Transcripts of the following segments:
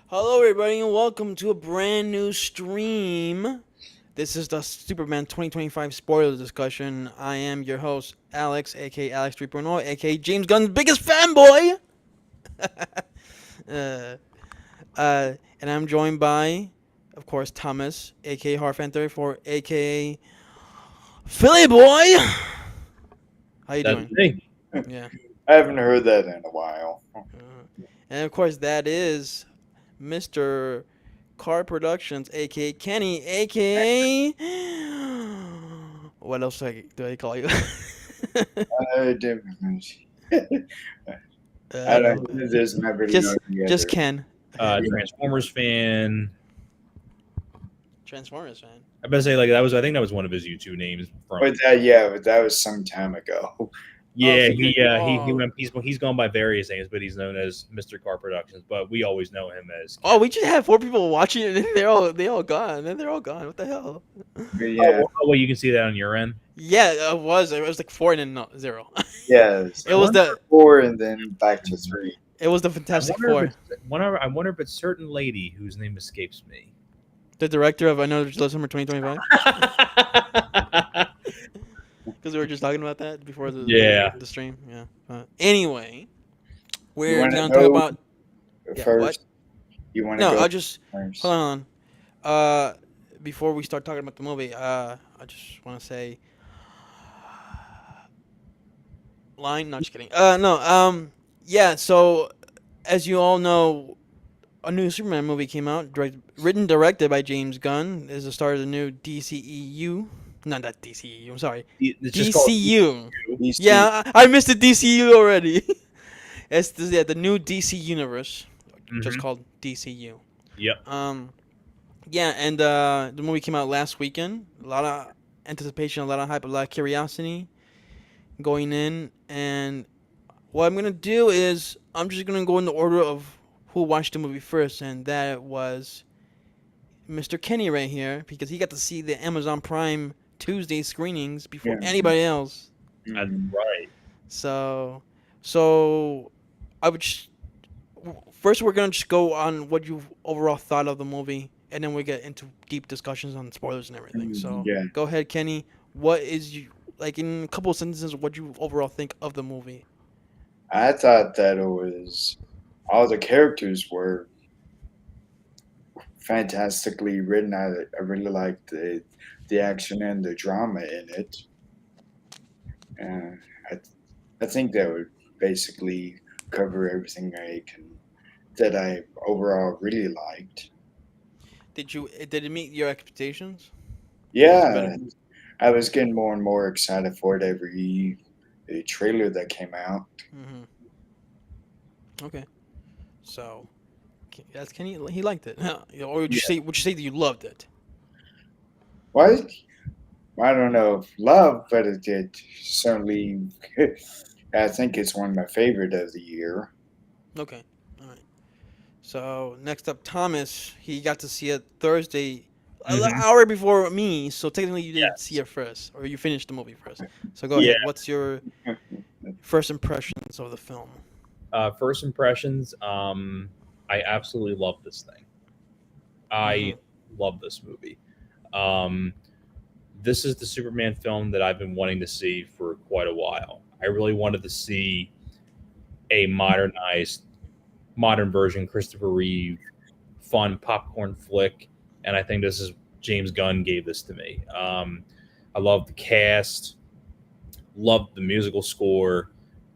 Hello, everybody, and welcome to a brand new stream. This is the Superman 2025 spoiler discussion. I am your host, Alex, aka Alex 3.0, aka James Gunn's biggest fanboy. uh, and I'm joined by, of course, Thomas, aka Harfan34, aka Philly Boy. How you That's doing? me. Yeah. I haven't heard that in a while. And of course, that is Mr. Car Productions, aka Kenny, aka what else do I call you? I don't, I uh, don't. There's not really no just just together. Ken. Okay. Transformers fan. Transformers fan. I better say like that was. I think that was one of his YouTube names from. But that was some time ago. Oh, Yeah, so he you're he oh went. He's gone by various names, but he's known as Mr. Car Productions. But we always know him as oh Ken. we just had four people watching it and they all gone and they're all gone. What the hell? But Oh, yeah, well, you can see that on your end. Yeah, it was like four and then no, zero. yeah. it I was wonder. the Four and then back to three. it was the I Fantastic wonder Four. if it's. I wonder if it's certain lady whose name escapes me. The director of Another Summer 2025. Because we were just talking about that before the Yeah. the stream. Yeah. Anyway, You we're want to gonna talk know about what? first? You want to No, go I'll just first? hold on. Uh, before we start talking about the movie, I just want to say line. Not just kidding. No. Yeah. So as you all know, a new Superman movie came out, written directed by James Gunn. Is the start of the new DCEU. Not that DCEU. I'm sorry. It's just called. DCU. These two. Yeah, I missed the DCU already. the new DC universe, just Mm-hmm. called DCU. Yep. Yeah, and the movie came out last weekend. A lot of anticipation, a lot of hype, a lot of curiosity going in. And what I'm gonna do is I'm just gonna go in the order of who watched the movie first, and that was Mr. Kenny right here because he got to see the Amazon Prime Tuesday screenings before Yeah. anybody else. That's Mhm. right. So, so I would first we're gonna just go on what you overall thought of the movie, and then we get into deep discussions on spoilers and everything. So Yeah, go ahead, Kenny. What is you like in a couple of sentences? What you overall think of the movie? I thought that it was all the characters were fantastically written. I really liked the action and the drama in it. Uh, I I think that would basically cover everything that I overall really liked. Did it meet your expectations? Was it better? Yeah, I was getting more and more excited for it every trailer that came out. Mm-hmm. Okay. So that's Kenny. He liked it, or Yeah, would you say that you loved it? what? I don't know if love, but it did certainly. I think it's one of my favorite of the year. Okay. All right. So next up, Thomas. He got to see it Thursday, an Mm-hmm. hour before me. So technically, you did see Yes. it first, or you finished the movie first. So go Yeah. ahead. What's your first impressions of the film? First impressions. I absolutely love this thing. I Mm-hmm. love this movie. Um, this is the Superman film that I've been wanting to see for quite a while. I really wanted to see a modern version, Christopher Reeve, fun popcorn flick, and I think this is James Gunn gave this to me. I love the cast, love the musical score,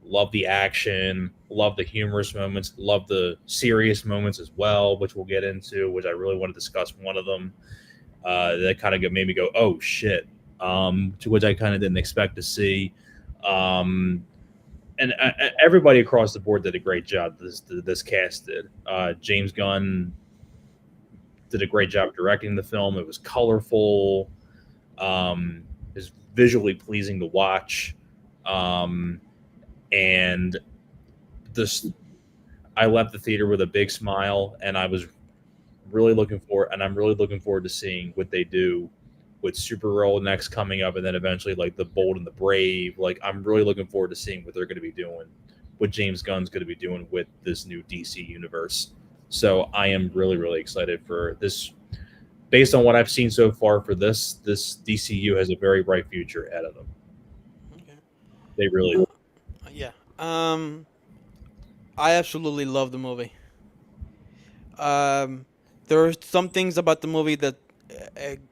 love the action, love the humorous moments, love the serious moments as well, which we'll get into, which I really want to discuss one of them. That kind of made me go, oh shit, to which I kind of didn't expect to see. Um, and everybody across the board did a great job. This cast did. James Gunn did a great job directing the film. It was colorful. It was visually pleasing to watch. Um, and this, I left the theater with a big smile, and I'm really looking forward to seeing what they do with Supergirl next coming up, and then eventually like the Bold and the Brave. Like I'm really looking forward to seeing what they're going to be doing, what James Gunn's going to be doing with this new DC universe. So I am really, really excited for this. Based on what I've seen so far for this DCU has a very bright future ahead of them. Okay. They really Uh, do. yeah. I absolutely love the movie. Um, there are some things about the movie that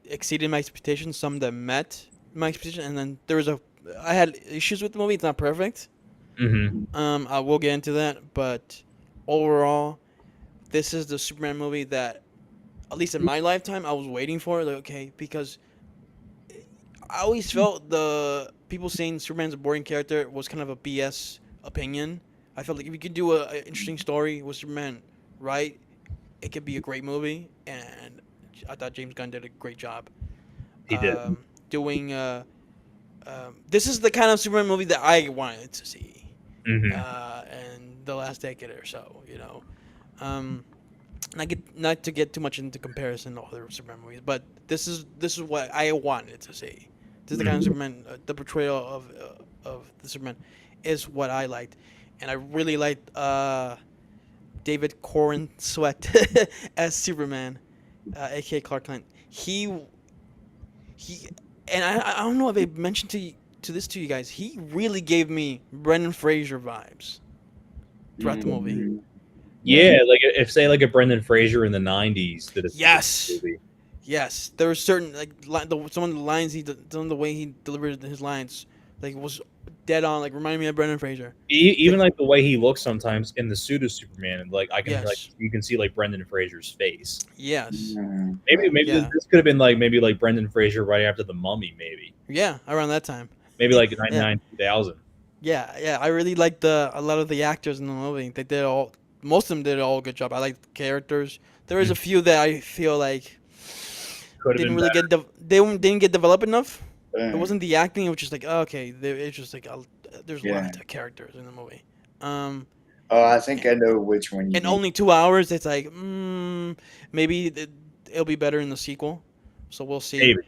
exceeded my expectations, some that met my expectations, and then there was a. I had issues with the movie. It's not perfect. Hmm. I will get into that, but overall, this is the Superman movie that, at least in my lifetime, I was waiting for. Like, okay, because I always felt the people saying Superman's a boring character was kind of a BS opinion. I felt like if you could do an interesting story with Superman, right, it could be a great movie, and I thought James Gunn did a great job He did. doing. This is the kind of Superman movie that I wanted to see Hmm. in the last decade or so. Um, not to get too much into comparison to other Superman movies, but this is what I wanted to see. This is the kind of Hmm. Superman, the portrayal of the Superman, is what I liked, and I really liked David Corn Sweat as Superman, aka Clark Kent. He and I don't know if I mentioned to this to you guys. He really gave me Brendan Fraser vibes throughout the movie. Mm, yeah. Yeah, like if say like a Brendan Fraser in the '90s did a Superman Yes, movie. yes. There were certain like some of the lines some of the way he delivered his lines like was dead on. Like reminded me of Brendan Fraser. Even Like like the way he looks sometimes in the suit of Superman, and like I can like yes, you can see like Brendan Fraser's face. yes, Maybe yeah, this could have been like maybe like Brendan Fraser right after the Mummy, yeah. Around that time, maybe like yeah, 99 2000. yeah. I really liked a lot of the actors in the movie. They did all most of them did all a good job. I liked the characters. There was a few that I feel like Could have didn't been really better. didn't get developed enough. It Uh, wasn't the acting. It was just like oh, okay, it's just like there's a yeah. lot of characters in the movie. Um, Oh, I think I know which one you in mean. only 2 hours, it's like maybe it'll be better in the sequel. So we'll see. Maybe.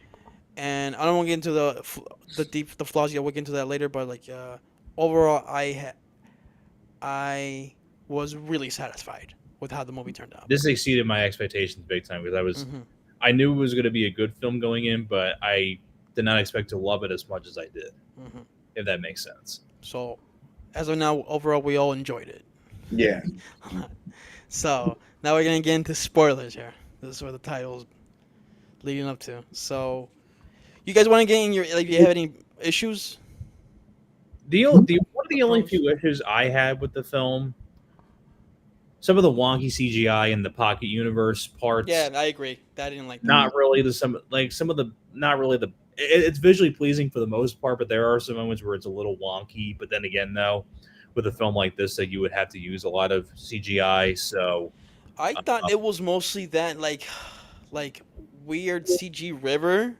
And I don't want to get into the flaws yet. We'll get into that later. But like overall, I was really satisfied with how the movie turned out. This exceeded my expectations big time because Hmm. I knew it was going to be a good film going in, but I did not expect to love it as much as I did. Hmm. If that makes sense. So as of now, overall, we all enjoyed it. Yeah. So now we're gonna get into spoilers here. This is what the title's leading up to. So you guys want to get in your like? Do you have any issues? The one of The the only pros? few issues I had with the film, some of the wonky CGI in the Pocket Universe Yeah, parts, I agree. I didn't like that. Mm, not really the some of the not really the it's visually pleasing for the most part, but there are some moments where it's a little wonky. But then again, though, with a film like this, that you would have to use a lot of CGI. So, I thought uh, it was mostly that like weird CG river. Like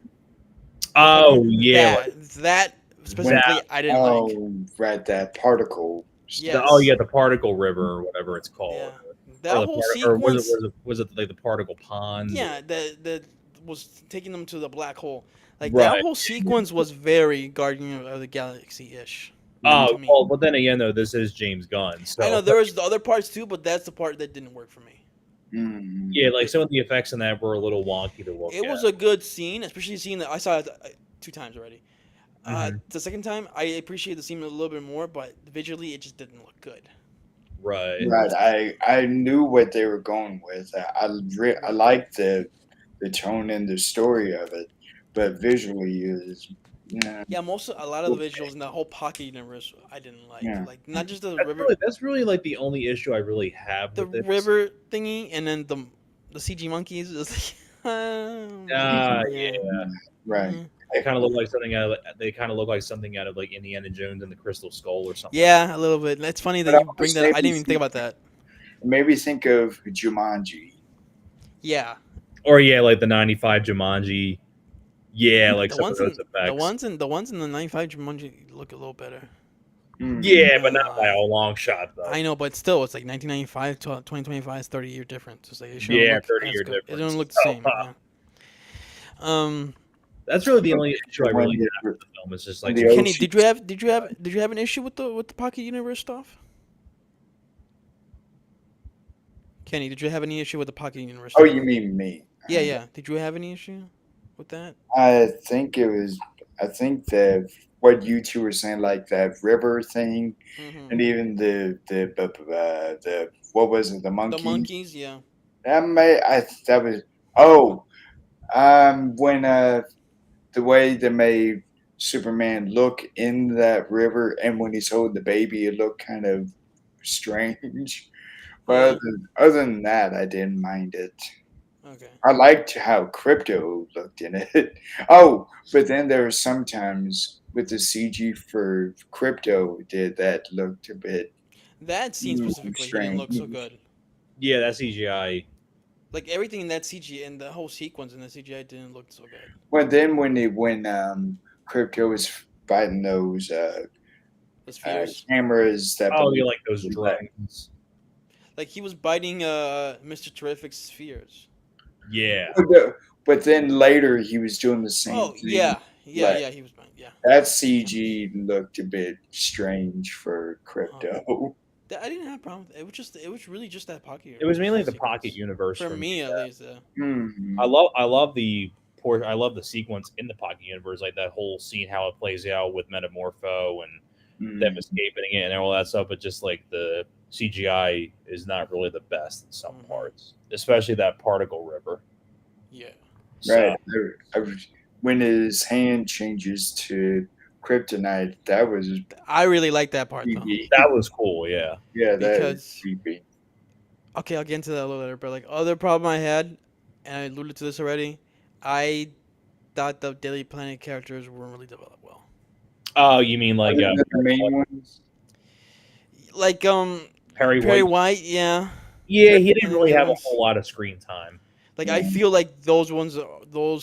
oh yeah, like that when specifically that. I didn't like. oh, right, that particle stuff. Oh Yes. yeah, the particle river or whatever it's called, Yeah. or That whole or was it sequence. like the particle pond? Yeah, that was taking them to the black hole. Like that Right. whole sequence was very Guardian of the Galaxy ish Oh to me. well, but then again, though, this is James Gunn, I know so there was the other parts too, but that's the part that didn't work for me. yeah, Mm, like It, some of the effects in that were a little wonky to look it was at. a good scene, especially seeing that I saw it 2 times already. Hmm. The second time, I appreciate the scene a little bit more, but visually, it just didn't look good. Right. right, I knew what they were going with. I Right. liked the tone and the story of it, but visually is yeah, Yeah, a lot of the visuals in the whole pocket universe, I didn't like. yeah. Like not just That's really like the only issue I really have the with this. river thingy, and then the CG monkeys. Is like, yeah. Yeah, Right. Mm. they kind of look like something out of like Indiana Jones and the Crystal Skull or something like. Yeah, a little bit. It's funny that But I you bring was that. I didn't even think about that. maybe think of Jumanji. Yeah, Or yeah, like the '95 Jumanji. Yeah, like the some of ones those in effects. the ones in the '95 Jumanji look a little better. Mm, Yeah, but not by Uh, a long shot though. I know, but still, it's like 1995 to 2025 is 30-year difference. It's like it shouldn't Yeah, look 30 as year good. It don't difference. look the So same. Yeah. Um, that's really the only issue I when really the, have with the film. It's just when like the some of the Kenny, ocean did you have an issue with the pocket universe stuff? Kenny, did you have any issue with the Pocket Universe Oh, you title? mean me? Yeah, yeah. Did you have any issue with that? I think it was. I think that what you two were saying, like that river thing, Mm-hmm. and even the what was it, the The monkey? monkeys, yeah. That may I that was oh when the way they made Superman look in that river, and when he's holding the baby, it looked kind of strange. But Yeah. other than that, I didn't mind it. Okay. I liked how Crypto looked in it. Oh, but then there were sometimes with the CG for Crypto did that looked a bit That scene specifically, he didn't look so strange. good. Yeah, that CGI. Like everything in that CG and the whole sequence in the CGI didn't look so good. But then when Crypto was fighting those The spheres. cameras that Oh, you believe like those drones? Like he was biting Mr. Terrific's spheres. Yeah, but then later he was doing the same Oh thing. yeah, yeah, Like yeah. He was biting. Yeah. that CG looked a bit strange for Um, Crypto. I didn't have a problem with it. It was really just that pocket it was universe mainly the Pocket sequence. Universe For for me. me, at least. Hmm. I love I love the sequence in the Pocket Universe, like that whole scene how it plays out with Metamorpho and them Hmm. escaping it and all that stuff. But just like the CGI is not really the best in some Mm-hmm. parts, especially that particle river. Yeah. So Right. When his hand changes to kryptonite, that was I really like that part though, creepy. that was cool. Yeah. Yeah, that was because creepy. okay, I'll get into that a little later. But like other problem I had, and I alluded to this already, I thought the Daily Planet characters weren't really developed well. Oh, you mean like Other than the main ones, Like Perry Perry White? White, yeah, Yeah, he didn't and really the other have a ones. whole lot of screen time. Like I yeah, feel like those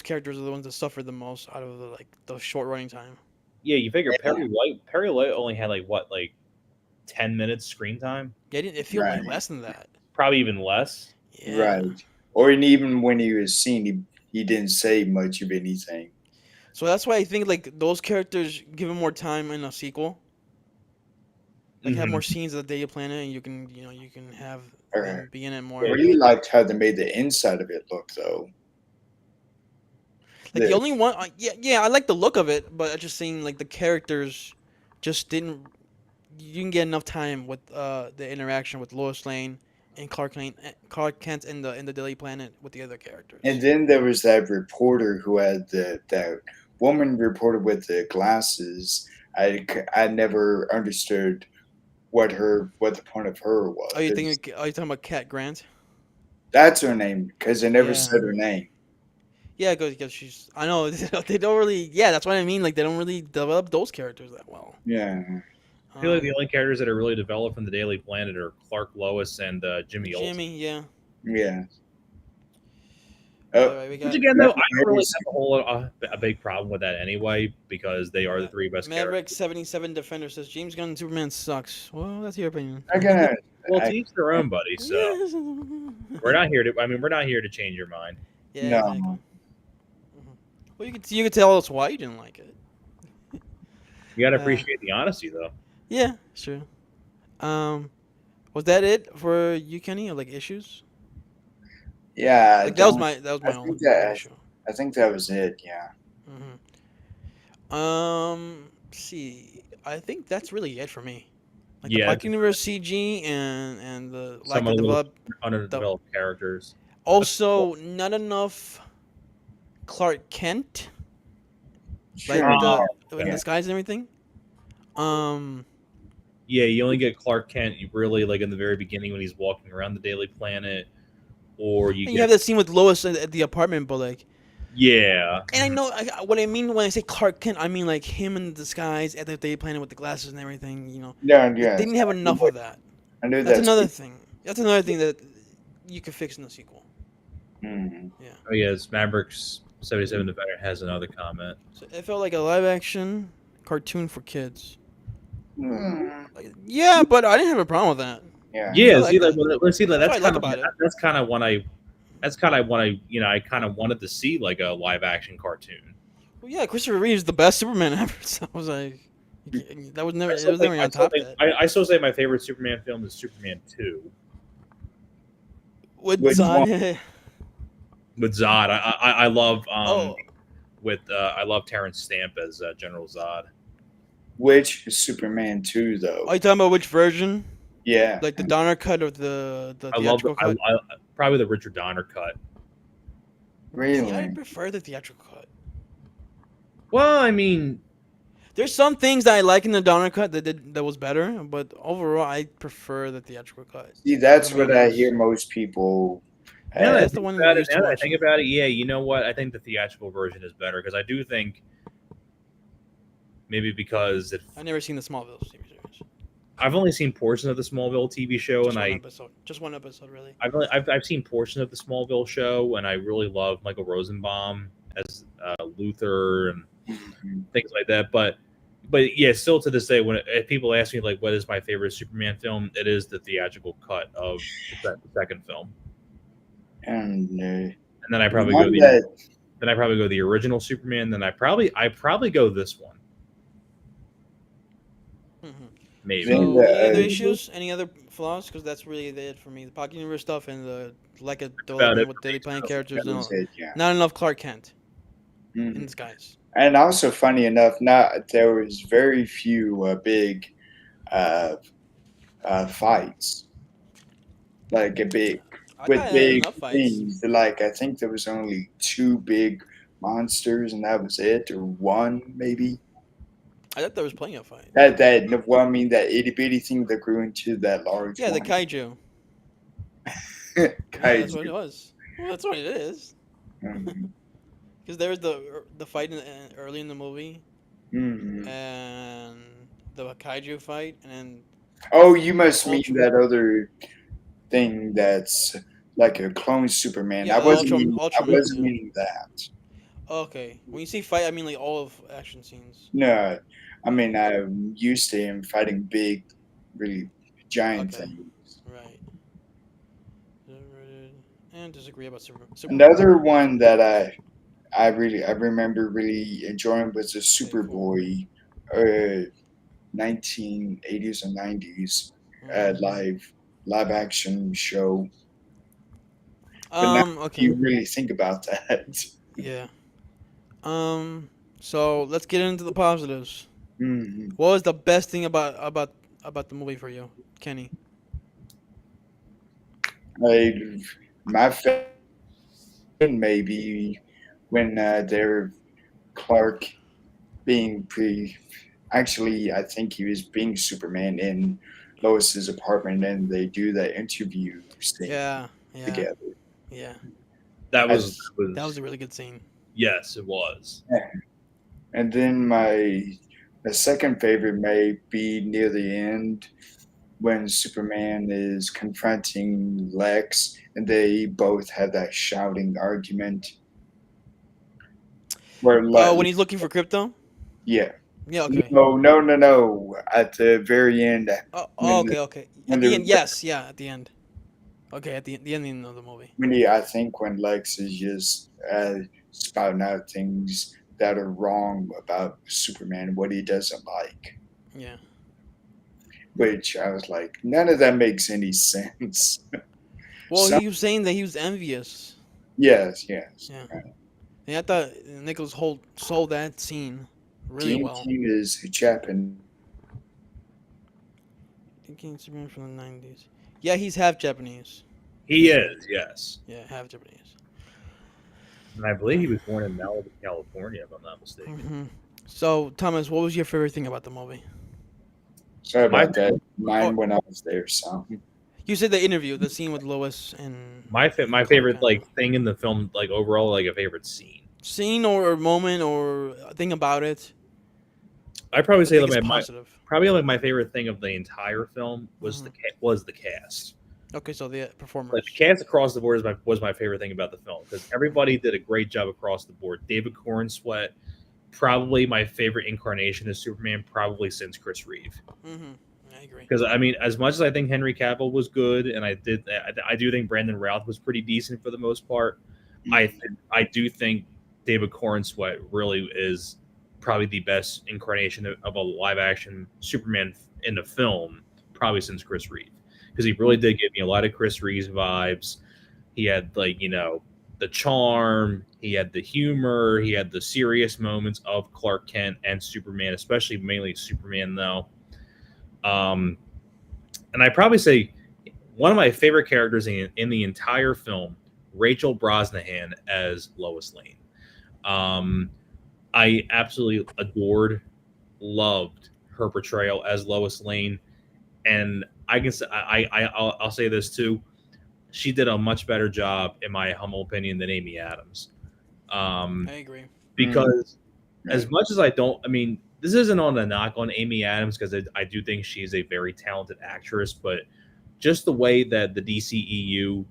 characters are the ones that suffered the most out of the short running time. Yeah, you figure yeah, Perry White only had like what, like 10 minutes screen time, Yeah, it feel way right, less than that. probably even less. Yeah. right. Or even when he was seen, he didn't say much of anything. So that's why I think like those characters give him more time in a sequel. Like have more Hmm. scenes of the Daily Planet, and you can have Or, them be in it I more. really liked how they made the inside of it look, though. Like the The, only one, yeah, I like the look of it, but I just saying like the characters just didn't. You didn't get enough time with the interaction with Lois Lane and Clark Kent in the Daily Planet with the other and characters. then there was that reporter who had that woman reporter with the glasses. I never understood what the point of her Oh, was. you It was think? Are you talking about Cat Grant? that's her name because they never Yeah, said her name. yeah, because she's. I know they don't really. Yeah, that's what I mean. Like they don't really develop those characters that well. Yeah, I feel like the Um, only characters that are really developed from the Daily Planet are Clark, Lois, and Jimmy Olsen. Jimmy, yeah. yeah. All Oh, right, we Which got again, though, I don't really Maverick's, have a big problem with that anyway because they are the three best Maverick characters. 77 Defender says James Gunn Superman sucks. Well, that's your opinion. I gotta. Well, to I each their own, buddy. So Yes. we're not here to. I mean, we're not here to change your mind. Yeah, exactly. no. Mhm. Well, you could tell us why you didn't like it. You got to Uh, appreciate the honesty, though. yeah, sure. Um, was that it for you, Kenny? Or like issues? Yeah, I Like don't. that was I my think only big that issue. I think that was it. Yeah. See, I think that's really it for me. Like the Yeah, Pocket Universe CG and the lack some of of the little develop. The underdeveloped characters. That's cool. also not enough Clark Kent, like Sure. the Oh, in okay. Yeah. disguise and everything. Um, Yeah, you only get Clark Kent. You really like in the very beginning when he's walking around the Daily Planet, or you and you have get that scene with Lois at the apartment, but like, yeah. and I know what I mean when I say Clark Kent, I mean like him in the disguise at the Day Planet with the glasses and everything. Yeah. Like they Yes. didn't have enough of that. I knew That's that's. another thing. That's another thing that you could fix in the sequel. Mm. Yeah. Oh yes, Mavericks 77 Defender has another comment. So it felt like a live action cartoon for kids. Mm. Like, yeah, but I didn't have a problem with that. Yeah. I Yeah, like see, like, that. let's see, like, That's what I like about it. that's kind of when I that's kind of when I kind of wanted to see like a live action cartoon. Well, yeah, Christopher Reeve is the best Superman ever. So I was like, that was never. I It still was think never gonna top that. I still say my favorite Superman film is Superman 2. with Which one? Zod. with Zod. I love Oh, with I love Terrence Stamp as General Zod. Which Superman 2, are though? you talking about which version? Yeah, Like the Donner cut or the I love theatrical cut? probably the Richard Donner cut. See, I really. prefer the theatrical cut. Well, I mean, There's some things that I like in the Donner cut that was better, but overall I prefer the theatrical cut See, for the that's what main I ones. hear most people. now that Yeah, I Uh, that's the think one we about it, used to watch. yeah, you know what? I think the theatrical version is better because I do think maybe because I've never seen the Smallville TV series. I've only seen portions of the Smallville TV show, and Just one episode. Just one episode, really. I've seen portions of the Smallville show, and I really love Michael Rosenbaum as Luther and mhm. things like that. But yeah, still to this day, if people ask me like what is my favorite Superman film, it is the theatrical cut of the second film, And and then I the probably go one that the original Superman. Then I probably go this one Hmm. maybe. then So, any other the issues? Any other flaws? Because that's really it for me. The Pocket Universe stuff and the like a About development it with for me daily playing too. characters that and was it, yeah. not enough Clark Kent in Mhm. disguise. And also, funny enough, not there was very few big uh, fights, like a big I thought with I had big enough fights. things. Like I think there was only two big monsters, and that was it, or one maybe. I thought there was plenty of fights. That well, I mean that itty bitty thing that grew into that large Yeah, the one. kaiju. Yeah, that's what it Kaiju. was. Well, that's what it is. Mhm. Because there was the fight early in the movie Mhm. and the kaiju fight and then Oh, you must mean Ultra. that other thing that's like a clone Superman. Yeah, the I Ultraman. wasn't Yeah. meaning that. Okay. When you say fight, I mean like all of action scenes. No, I mean Okay. I'm used to him fighting big, really giant Okay. things. Right. And disagree about Superboy. Another one that I remember really enjoying was the Okay, cool. Superboy, 1980s and 90s Hmm. live action show. But now Okay. you really think about that. Yeah. So let's get into the positives. Mhm. What was the best thing about the movie for you, Kenny? I, my favorite maybe when they're Clark being pre. Actually, I think he was being Superman in Lois's apartment, and they do that interview scene Yeah. Yeah. together. Yeah. That I, was That was a really good scene. yes, it was. and then my second favorite may be near the end when Superman is confronting Lex, and they both have that shouting argument. Where When he's looking for crypto. yeah, Yeah. Okay. no. At the very end, Oh, when okay. Okay. when At the the end, yes. Yeah. At the end. Okay. At the ending of the movie. when he, I think when Lex is just spouting out things that are wrong about Superman, what he doesn't like, Yeah. which I was like, none of that makes any sense. Well, Some he was saying that he was envious. yes. Yeah. And I thought Nicholas Holt sold that scene really well. Teen is Japan. Thinking Superman from the 90s. Yeah, he's half Japanese. He is, yes. Yeah, half Japanese. And I believe he was born in Malibu, California, if I'm not mistaken. Hmm. So, Thomas, what was your favorite thing about the movie? Sorry My about that. Oh, Mine when I was there. So you said the interview, the scene with Lois and my Clark favorite Kent. like thing in the film, like overall, like a favorite scene. Scene or moment or a thing about it. I'd probably The say that biggest my positive. probably like my favorite thing of the entire film was Hmm. was the cast. Okay, so the Like performers. the cast across the board was my favorite thing about the film because everybody did a great job across the board. David Cornsweet, probably my favorite incarnation of Superman, probably since Chris Reeve. Hmm. I agree. Because I mean, as much as I think Henry Cavill was good, and I do think Brandon Routh was pretty decent for the most part. I do think David Cornsweet really is probably the best incarnation of a live action Superman in the film, probably since Chris Reeve, because he really did give me a lot of Chris Reeve vibes. He had like the charm. He had the humor. He had the serious moments of Clark Kent and Superman, especially mainly Superman though. Um, and I probably say one of my favorite characters in the entire film, Rachel Brosnahan as Lois Lane. Um, I absolutely adored, loved her portrayal as Lois Lane, and I can say I'll say this too. She did a much better job, in my humble opinion, than Amy Adams. I agree. Mm, Because as right. much as I don't, I mean, this isn't on a knock on Amy Adams because I do think she's a very talented actress, but just the way that the DCEU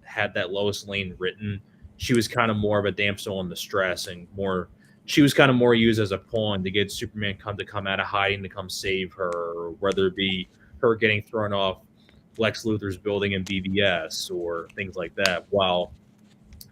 had that Lois Lane written, she was kind of more of a damsel in distress and more. She was kind of more used as a pawn to get Superman come out of hiding to come save her, whether it be her getting thrown off Lex Luthor's building in BVS or things like that. While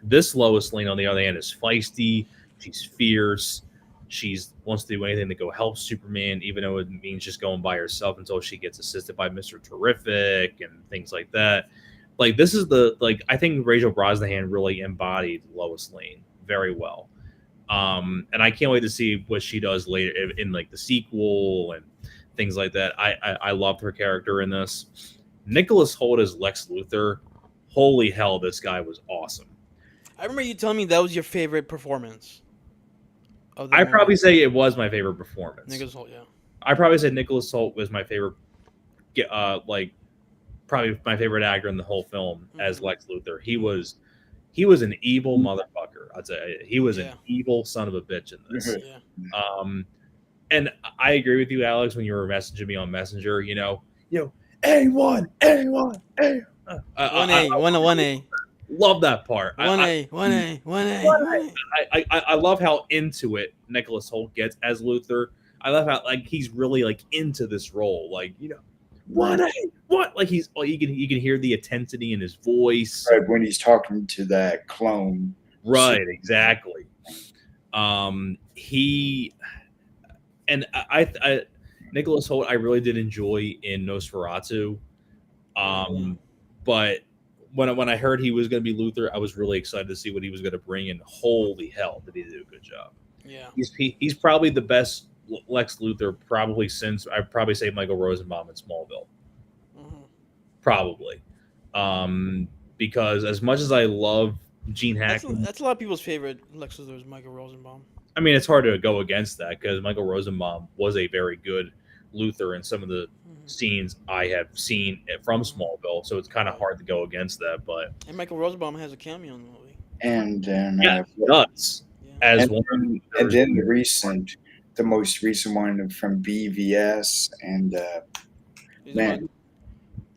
this Lois Lane, on the other hand, is feisty. She's fierce. She's wants to do anything to go help Superman, even though it means just going by herself until she gets assisted by Mister Terrific and things like that. Like this is the I think Rachel Brosnahan really embodied Lois Lane very well. And I can't wait to see what she does later in like the sequel and things like that. I loved her character in this. Nicholas Hoult as Lex Luthor. Holy hell, this guy was awesome. I remember you telling me that was your favorite performance of the I probably movie. say it was my favorite performance. Nicholas Hoult, yeah. I probably say Nicholas Hoult was my favorite, like probably my favorite actor in the whole film as Hmm. Lex Luthor. He was an evil motherfucker. I'd say he was an Yeah, evil son of a bitch in this. yeah. Um, and I agree with you, Alex, when you were messaging me on Messenger. Anyone, anyone, anyone. One A, one A, Love that part. one A, one A, one A, one A. I love how into it Nicholas Hoult gets as Luther. I love how like he's really like into this role. Like what Right. what like he's you can hear the intensity in his voice. Right, when he's talking to that clone. Right, exactly. He and Nicholas Hoult I really did enjoy in Nosferatu. Um, but when I heard he was going to be Luther, I was really excited to see what he was going to bring. And holy hell, did he do a good job? Yeah. He's probably the best Lex Luthor probably since I'd probably say Michael Rosenbaum in Smallville, Hmm. probably. Because as much as I love Gene Hackman, That's a lot of people's favorite Lex Luthor is Michael Rosenbaum. I mean it's hard to go against that because Michael Rosenbaum was a very good Luther in some of the Hmm. scenes I have seen from Smallville, so it's kind of hard to go against that. But And Michael Rosenbaum has a cameo in the movie. And then, yeah, nuts Yeah. as and one. then, and then the most recent one from BVS, and He's man, about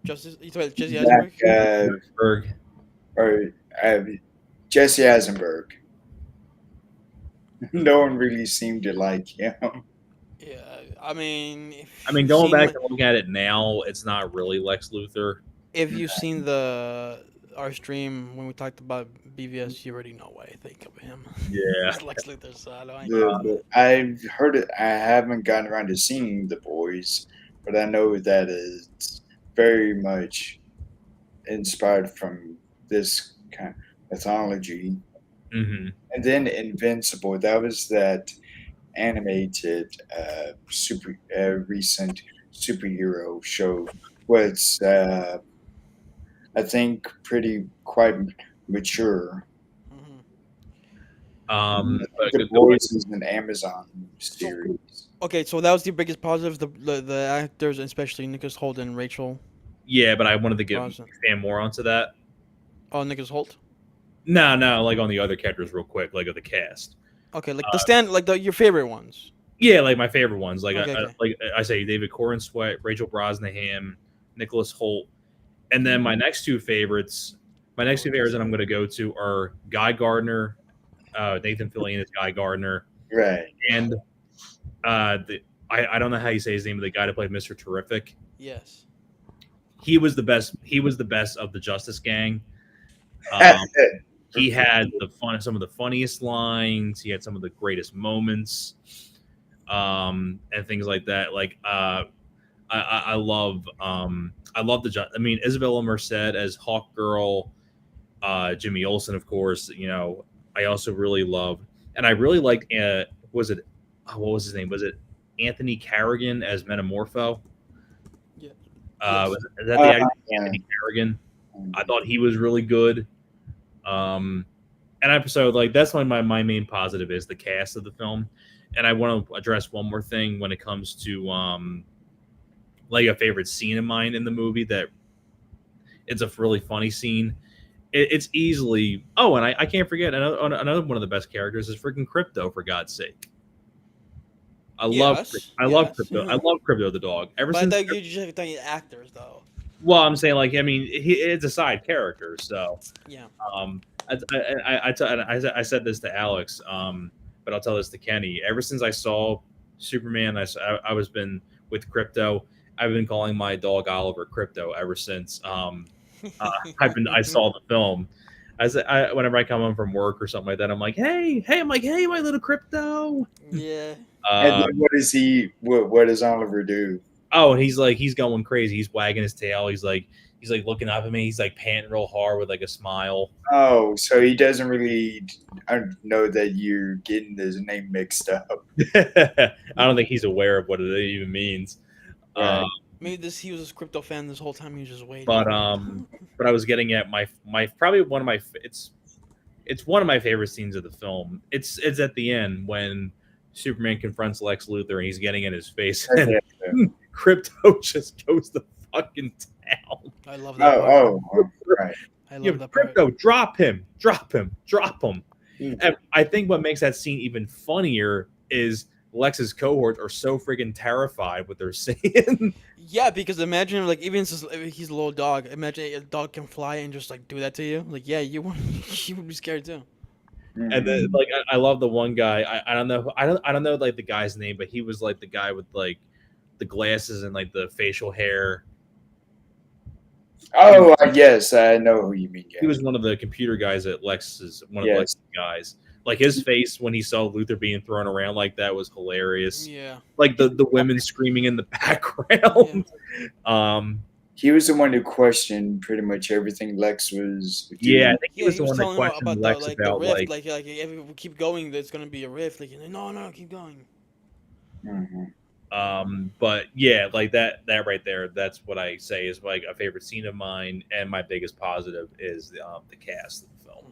Justice. You talking about Jesse that Eisenberg? Berg. or Jesse Eisenberg. No one really seemed to like him. Yeah. I mean, I mean, going back and looking at it now, it's not really Lex Luthor. if you've seen our stream when we talked about BVS, you already know what I think of him. Yeah, It's Lex Luthor, so I don't. I've heard it. I haven't gotten around to seeing The Boys, but I know that it's very much inspired from this kind of mythology. hmm And then Invincible, that was that animated recent superhero show. Was I think pretty quite mature. Mhm. but The go- Boys is an Amazon series. Okay, so that was the biggest positive. The actors, especially Nicholas Hoult and Rachel. yeah, but I wanted to Brosnan. expand more onto that. Oh, Nicholas Hoult. No, like on the other characters, real quick, like of the cast. Okay, like your favorite ones. Yeah, like my favorite ones, like Okay, okay. like I say, David Corn Sweat, Rachel Brosnahan, Nicholas Hoult, and then my next two favorites, that I'm going to go to are Guy Gardner, Nathan Fillion is Guy Gardner, Right. and I don't know how you say his name, but the guy that played Mister Terrific. Yes. He was the best. He was the best of the Justice Gang. Um, he had some of the funniest lines. He had some of the greatest moments, and things like that. Like I love I mean Isabella Merced as Hawk Girl. Jimmy Olsen, of course. I also really loved, and I really liked. Was it? What was his name? Was it Anthony Carrigan as Metamorpho? Yeah. Yes. Is that the actor Yeah. Anthony Carrigan? I Mhm. thought he was really good. Um, and episode like that's one of my main positive is the cast of the film. And I want to address one more thing when it comes to like a favorite scene of mine in the movie that it's a really funny scene. It's easily and I can't forget another one of the best characters is freaking Crypto, for God's sake. Yes. I love Yes. Crypto. I love Crypto the dog. Ever But I since thought you just thought you actors though. well, I'm saying like I mean it's a side character, so Yeah. um I said this to Alex, but I'll tell this to Kenny. Ever since I saw Superman, I was been with Crypto. I've been calling my dog Oliver Crypto ever since I saw the film. Whenever I come home from work or something like that, I'm like, hey, my little Crypto. Yeah. And Um, then what does he? What does Oliver do? and he's going crazy. He's wagging his tail. He's like looking up at me. He's like panting real hard with like a smile. Oh, so he doesn't really know that you're getting his name mixed up. I don't think he's aware of what it even means. Right. Um, Maybe he was a crypto fan this whole time. He was just waiting. but For but I was getting at my probably one of my it's one of my favorite scenes of the film. It's at the end when Superman confronts Lex Luthor and he's getting in his face and Yeah. Crypto just goes to fucking town. I love that part. Right. I love that part. Crypto, drop him, drop him, drop him. Mm. And I think what makes that scene even funnier is Lex's cohorts are so friggin' terrified what they're saying. Yeah, because imagine like even if he's a little dog. Imagine a dog can fly and just like do that to you. Like yeah, you would you would be scared too. And then like I love the one guy. I don't know I don't know like the guy's name, but he was like the guy with like the glasses and like the facial hair. Oh, yes, I know who you mean. Yeah. He was one of the computer guys at Lex's one of Yes. Lex's guys. Like his face when he saw Luthor being thrown around like that was hilarious. Yeah. Like the women screaming in the background. He was the one who questioned pretty much everything Lex was doing. Yeah, I think he Yeah, was he the was one that telling him questioned about Lex the about rift. like Like if we keep going, there's gonna be a rift. Like no, keep going. but yeah, like that right there, that's what I say is like a favorite scene of mine, and my biggest positive is the cast of the film.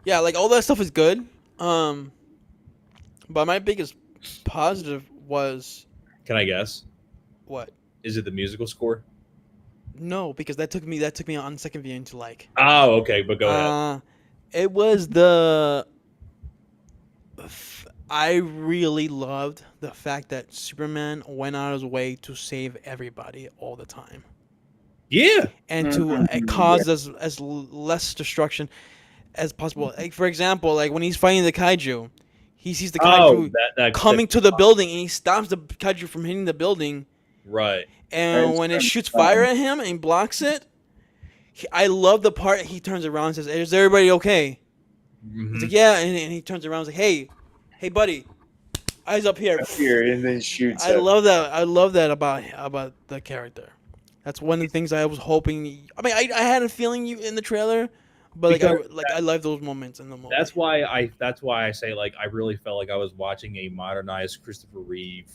Yeah, like all that stuff is good. But my biggest positive was Can I guess? what? Is it the musical score? No, because that took me on second viewing to like. Oh, okay, but go ahead. It was the. I really loved the fact that Superman went out of his way to save everybody all the time. Yeah, And to cause as less destruction as possible. Like for example, like when he's fighting the kaiju, he sees the kaiju that coming to the building, and he stops the kaiju from hitting the building. right. And when it shoots fire at him and he blocks it, I love the part he turns around and says, "Is everybody okay?" He's like, "Yeah," and he turns around and says, "Hey, buddy, eyes up here." Up here, and then shoots. I love that. I love that about the character. That's one of the things I was hoping. I mean, I had a feeling you in the trailer, but I love those moments in the movie. That's why I say like I really felt like I was watching a modernized Christopher Reeve.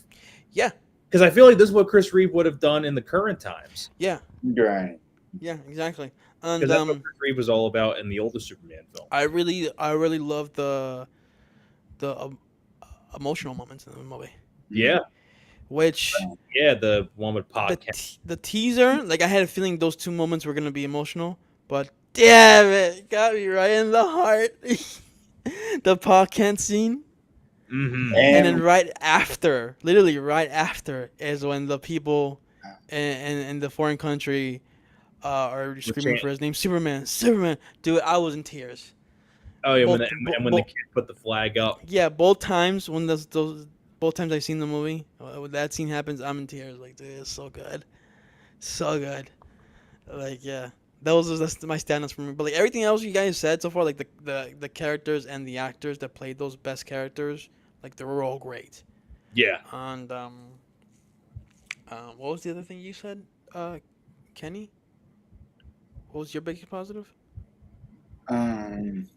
Yeah. Because I feel like this is what Chris Reeve would have done in the current times. Yeah. Right. Yeah, exactly. And Because that's what Chris Reeve was all about in the older Superman film. I really love the emotional moments in the movie. Yeah. Which the one with podcast. the teaser, like I had a feeling those two moments were gonna be emotional, but damn it, got me right in the heart. The podcast scene. Mm-hmm. And then literally right after, is when the people in the foreign country are screaming for his name, Superman. Dude, I was in tears. Oh yeah, when the kid put the flag up. Yeah, both times when both times I've seen the movie, when that scene happens, I'm in tears. Like, dude, it's so good, so good. Like, yeah, that's my stand-ups for me. But like everything else you guys said so far, like the characters and the actors that played those best characters. Like they were all great. Yeah. And what was the other thing you said, Kenny? What was your biggest positive Um,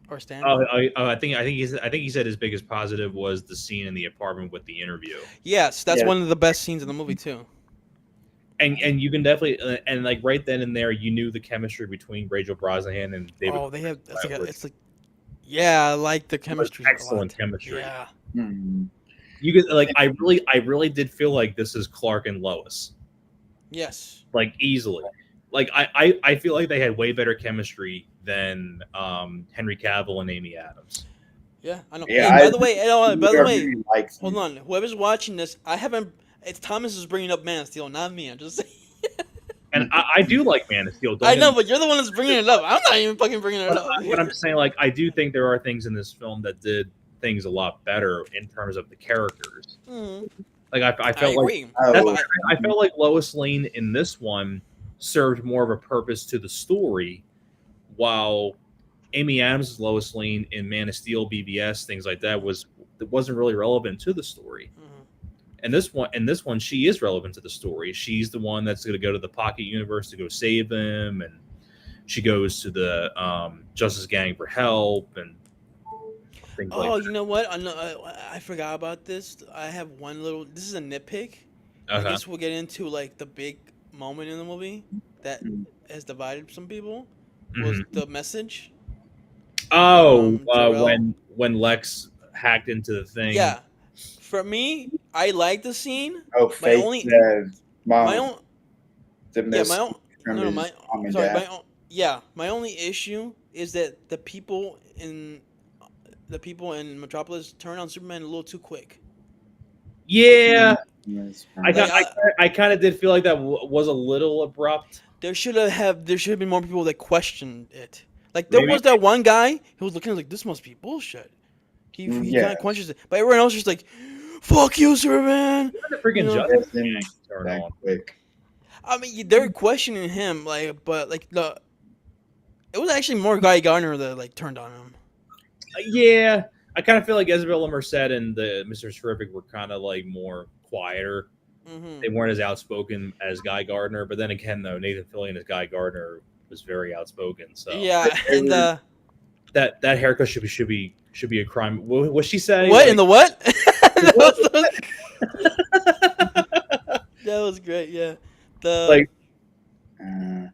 or standout? I think he said his biggest positive was the scene in the apartment with the interview. Yes, that's yeah, one of the best scenes in the movie too. And you can definitely and like right then and there you knew the chemistry between Rachel Brosnahan and David Oh, they have. That's like a, was, it's like, yeah, I like the was chemistry a excellent lot. chemistry. Yeah. hmm. You could like I really did feel like this is Clark and Lois. Yes. Like easily. Like I feel like they had way better chemistry than Henry Cavill and Amy Adams. Yeah, I know. Yeah, Hey, I, by the way, by I the way, really like hold them. on. Whoever's watching this, I haven't. It's Thomas is bringing up Man of Steel, not me. I'm just saying. And I do like Man of Steel. Don't I get know, me but you're the one that's bringing it up. I'm not even fucking bringing it up. but I'm just saying, like, I do think there are things in this film that did things a lot better in terms of the characters. Mhm. Like, I I felt like agree. that's, Oh, But I felt like Lois Lane in this one served more of a purpose to the story, while Amy Adams' Lois Lane in Man of Steel, BBS, things like that wasn't really relevant to the story. mhm. And this one, she is relevant to the story. She's the one that's going to go to the Pocket Universe to go save him, and she goes to the Justice Gang for help and things like Oh, you know what? I forgot about this. I have one little. This is a nitpick. that. I guess we'll get into like the big moment in the movie that mm, has divided some people. Was Mhm. the message Oh, from Jarrell? when Lex hacked into the thing. Yeah, for me, I like the scene. oh, My fake only, my mom, own, the yeah, my message own, from no, no, his mom and sorry, dad. yeah, my only issue is that the people in Metropolis turn on Superman a little too quick. Yeah, Yes, Like, I kind of did feel like that was a little abrupt. there should have been more people that questioned it. Like there Maybe was that one guy who was looking like this must be bullshit. He yeah, kind of questions it, but everyone else is just like, "Fuck you, Superman." the You freaking know. Justice wasn't Gang turned that on. quick. I mean, they're questioning him, like, but like it was actually more Guy Gardner that like turned on him. Yeah, I kind of feel like Isabella Merced and the Mr. Terrific were kind of like more quieter. Hmm. They weren't as outspoken as Guy Gardner, but then again, though Nathan Fillion as Guy Gardner was very outspoken. So Yeah, They and were, that haircut should be a crime. What she say? what in Like, the what? what? That was great. Yeah, the Like uh, no,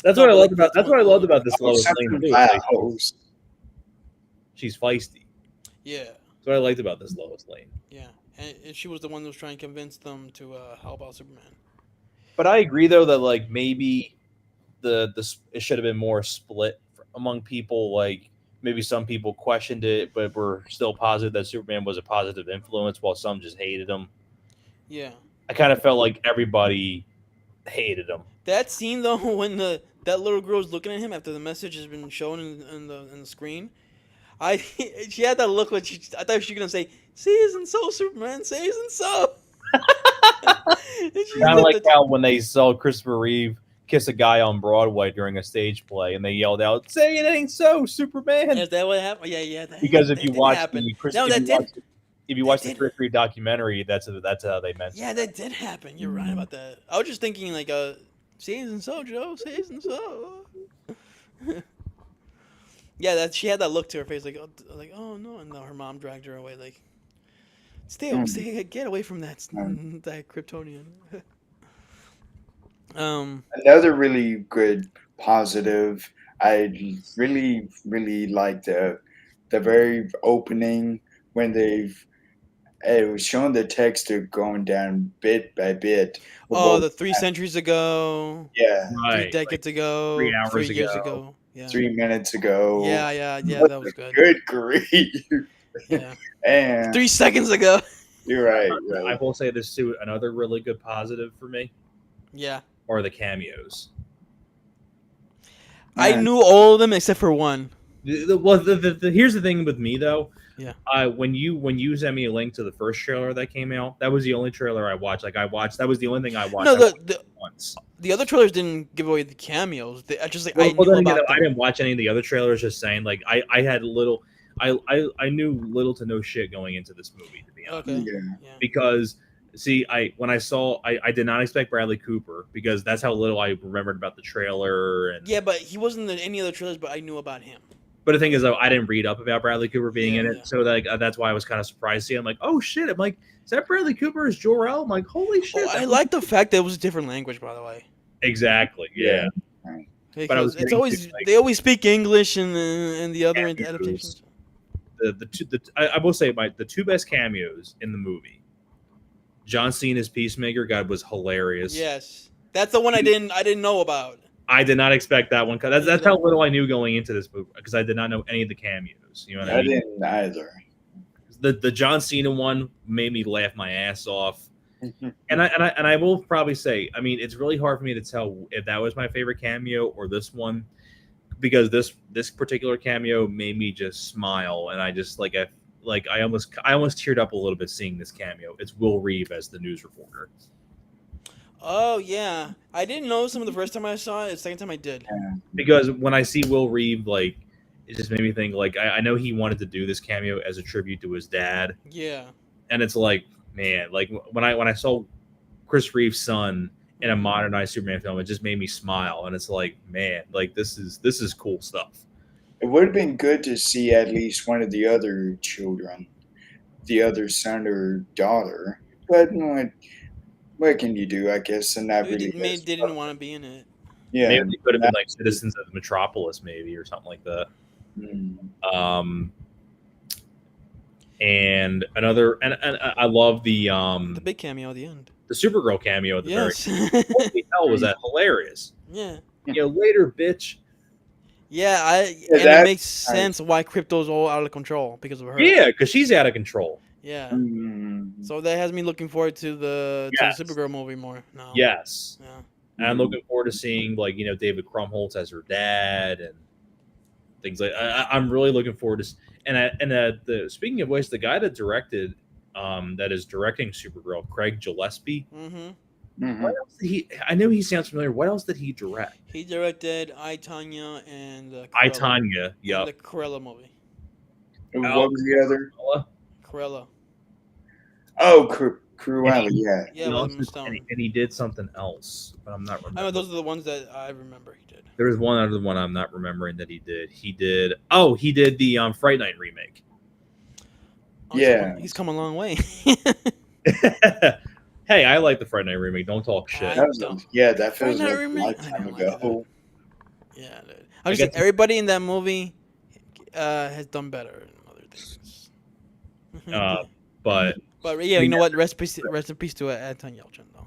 but like that's what I loved about this oh, Lois Lane something too. It's flat like hose. she's feisty. yeah, That's what I liked about this Lois Lane. yeah, and she was the one that was trying to convince them to help out Superman. But I agree though that like maybe the it should have been more split among people. Like maybe some people questioned it, but were still positive that Superman was a positive influence, while some just hated him. Yeah, I kind of felt like everybody hated him. that scene though when that little girl was looking at him after the message has been shown in the screen. I she had that look when I thought she was gonna say, "Season so Superman, season so." And she Kind of looked like at how when they saw Christopher Reeve kiss a guy on Broadway during a stage play, and they yelled out, "Say it ain't so, Superman!" Is that what happened? Yeah, yeah. Because That did happen. No, if you that watch the did. Chris Reeve documentary, that's how they mentioned. Yeah, that did happen. You're right about that. I was just thinking like season so Joe, season so. Yeah, that she had that look to her face like oh no, and then her mom dragged her away like Mm, stay get away from that um, that Kryptonian. Another really good positive. I really like the very opening when they've it was showing the texture going down bit by bit. Oh, Well, the 3 centuries ago, yeah, three Right, like decades three ago, three hours years ago. ago. Yeah, 3 minutes ago. yeah, yeah, yeah. What That was the good. good grief! Yeah, And 3 seconds ago. you're right, I right. will say this too. Another really good positive for me Yeah, are the cameos. I Man, knew all of them except for one. Here's the thing with me though. Yeah. When you sent me a link to the first trailer that came out, that was the only trailer I watched. Like I watched, that was the only thing I watched. No, I watched the it once. the other trailers didn't give away the cameos. I just like I Well, knew then again, about I them. didn't watch any of the other trailers. Just saying, like I had little, I knew little to no shit going into this movie, to be honest. Okay. yeah, Yeah. Because See, I did not expect Bradley Cooper because that's how little I remembered about the trailer. And Yeah, but he wasn't in any other trailers, but I knew about him. but the thing is, though, I didn't read up about Bradley Cooper being Yeah, in yeah. it, so like that's why I was kind of surprised. To see, I'm like, oh shit! I'm like, is that Bradley Cooper as Jor-El? I'm like, holy shit! Oh, I like the fact that it was a different language, by the way. Exactly, yeah. Right. But I was Because it's getting to always like they always speak English in the other cameos. adaptations. I will say the two best cameos in the movie. John Cena's Peacemaker, God, was hilarious. Yes, that's the one I didn't know about. I did not expect that one because that's Either. how little I knew going into this movie because I did not know any of the cameos. You know what I I mean? didn't either. The John Cena one made me laugh my ass off. And I will probably say, I mean, it's really hard for me to tell if that was my favorite cameo or this one, because this particular cameo made me just smile, and I just I almost teared up a little bit seeing this cameo. It's Will Reeve as the news reporter. Oh yeah, I didn't notice him the first time I saw it. The second time I did. Because when I see Will Reeve, like, it just made me think, like, I know he wanted to do this cameo as a tribute to his dad, Yeah. and it's like, man, like when I saw Chris Reeve's son in a modernized Superman film, it just made me smile, and it's like, man, like this is cool stuff. It would have been good to see at least one of the other children, the other son or daughter. But what can you do? I guess, and that really Maybe does. didn't want to be in it. Yeah. Maybe they could have been like citizens of Metropolis, maybe, or something like that. Mm. And another, and I love the big cameo at the end. the Supergirl cameo at the Yes. very end. Holy hell, was that hilarious? Yeah. You know, later, bitch. Yeah, and it makes sense why Crypto's all out of control because of her. Yeah, because she's out of control. Yeah. Mm. So that has me looking forward to the Yes. Supergirl movie more now. Yes. Yeah. And I'm looking forward to seeing, like, you know, David Krumholtz as her dad and things like. I'm really looking forward to. The speaking of which, the guy that directed, that is directing Supergirl, Craig Gillespie. Mm-hmm. Mhm. What else did he? I know he sounds familiar. What else did he direct? He directed I, Tanya and I, Cruella. Tanya. And Yep. the Cruella movie. What was the other? Cruella. Oh, Cruella. Yeah. Yeah, And, with also- Emma Stone. and he did something else, but I'm not I know remembering. those are the ones that I remember he did. There was one other one I'm not remembering that he did. He did. Oh, he did the Fright Night remake. Oh, Yeah. he's come a long way. Hey, I like the Fright Night remake. Don't talk shit. That was that Fright feels Night like a remake? I lifetime don't like ago. Yeah, dude. I I just get to- everybody in that movie has done better in other things. But But yeah, you know what? Rest in peace to Anton Yelchin, though.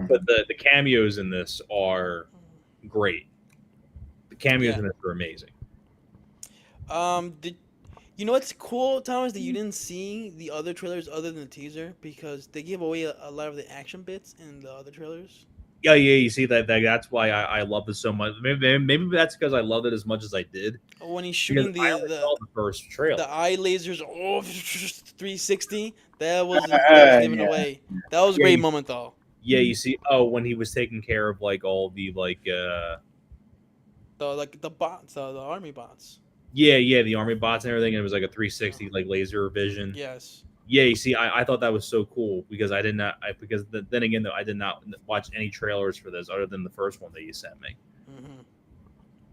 but the cameos in this are great. The cameos in this are amazing. Did you know what's cool, Thomas? That you didn't see the other trailers other than the teaser because they give away a lot of the action bits in the other trailers. Yeah. You see that's why I love this so much. Maybe that's because I loved it as much as I did. When he's Because shooting I only saw the first trailer. the eye lasers, 360. That was given Yeah. away. That was a great moment, though. Yeah, you see. Oh, when he was taking care of like all the The bots, the army bots. yeah, the army bots and everything, and it was like a 360 like laser vision. Yes. Yeah, you see, I thought that was so cool because I did not. Then again, though, I did not watch any trailers for this other than the first one that you sent me.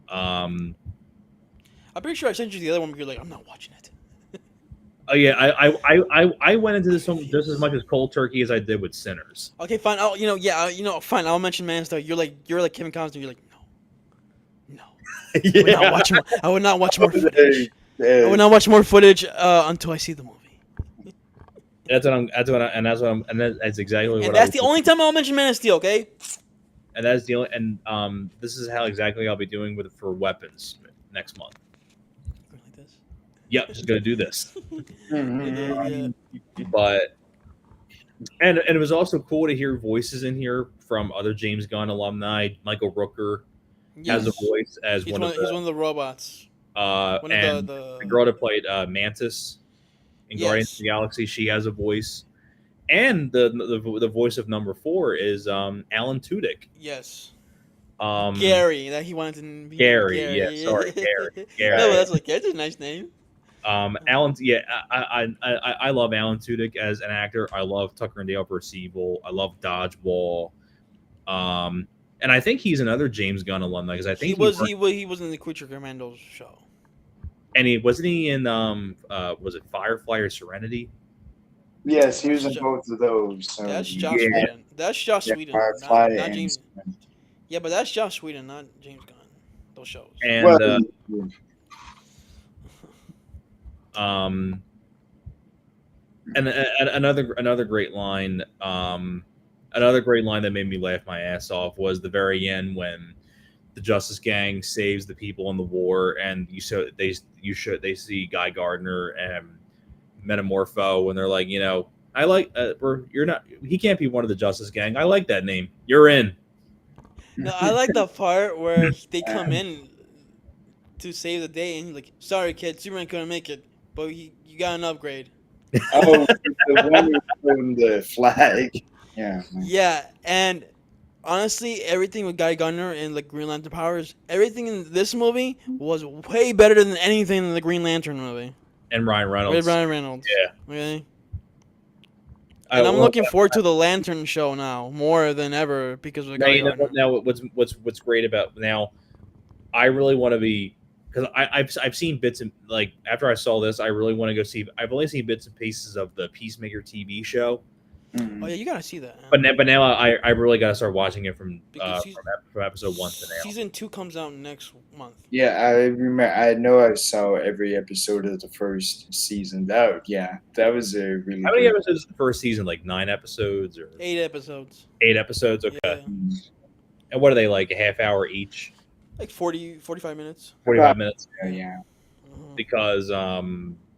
Mm-hmm. I'm pretty sure I sent you the other one, but you're like, I'm not watching it. Oh yeah, I went into this one just as much as cold turkey as I did with Sinners. Okay, fine. Fine. I'll mention Man of Steel. You're like Kevin Costner. You're like, no. I would not watch more footage. I would not watch more footage until I see the movie. That's exactly what. And that's the only time I'll mention Man of Steel. Okay. And that's the only. And this is how exactly I'll be doing for weapons next month. Like this. Yep, just gonna do this. Mhm. But and it was also cool to hear voices in here from other James Gunn alumni. Michael Rooker has a voice as he's one of one of the robots. One and of the girl that played Mantis in Guardians of the Galaxy, she has a voice. And the voice of number 4 is Alan Tudyk. Yes. Gary, that he wanted to be Gary. Yeah, sorry, Gary. No, that's a nice name. Alan, yeah, I love Alan Tudyk as an actor. I love Tucker and Dale vs. Evil. I love Dodgeball. Um, and I think he's another James Gunn alumni because I He think he was worked. he was in the Creature Commandos show. And he wasn't he in was it Firefly or Serenity? Yes, he was That's in jo- both of those. So that's Josh yeah, Whedon. That's Josh yeah, Whedon, Firefly not and James. Yeah, but that's Josh Whedon, not James Gunn. Those shows. well, And um, and another great line, another great line that made me laugh my ass off was the very end when the Justice Gang saves the people in the war, and they see Guy Gardner and Metamorpho, and they're like, I like you're not he can't be one of the Justice Gang. I like that name. You're in. No, I like the part where they come um, in to save the day, and he's like, "Sorry, kid, Superman couldn't make it, but you got an upgrade." oh, the one who's holding the flag. Yeah, Yeah, and honestly, everything with Guy Gardner and like Green Lantern powers, everything in this movie was way better than anything in the Green Lantern movie And Ryan with Reynolds. Ryan Reynolds. Yeah. Okay. I, And I'm well, looking forward to the Lantern show now more than ever because of now Guy you know Gardner. now what's great about now. I really want to be because I've seen bits and like after I saw this, I really want to go see. I've only seen bits and pieces of the Peacemaker TV show, Oh yeah, you gotta see that. but now I really got to start watching it Because from episode 1 to now. season 2 comes out next month. yeah. I remember. I know I saw every episode of the first season. That was a really How many good. episodes is the first season? Like 9 episodes or 8 episodes. 8 episodes? Okay. Yeah, And what are they like? A half hour each? like 45 minutes. 45 minutes? Yeah. Mhm. Because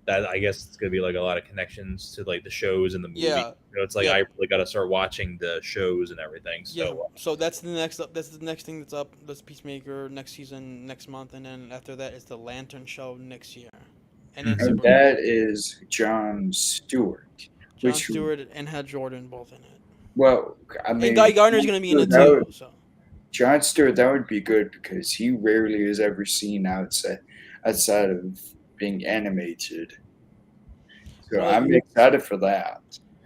that I guess it's gonna be like a lot of connections to like the shows and the movie. Yeah. It's like Yeah. I really got to start watching the shows and everything. Yeah, So so that's the next up. That's the next thing that's up. That's Peacemaker next season, next month, and then after that is the Lantern show next year, and then Mhm. And Superman. that is John Stewart. John which- Stewart and Had Jordan both in it, Well, I mean, and Guy Gardner's gonna be in it that too. would- So John Stewart, that would be good because he rarely is ever seen outside of being animated. So Well, I'm excited for that.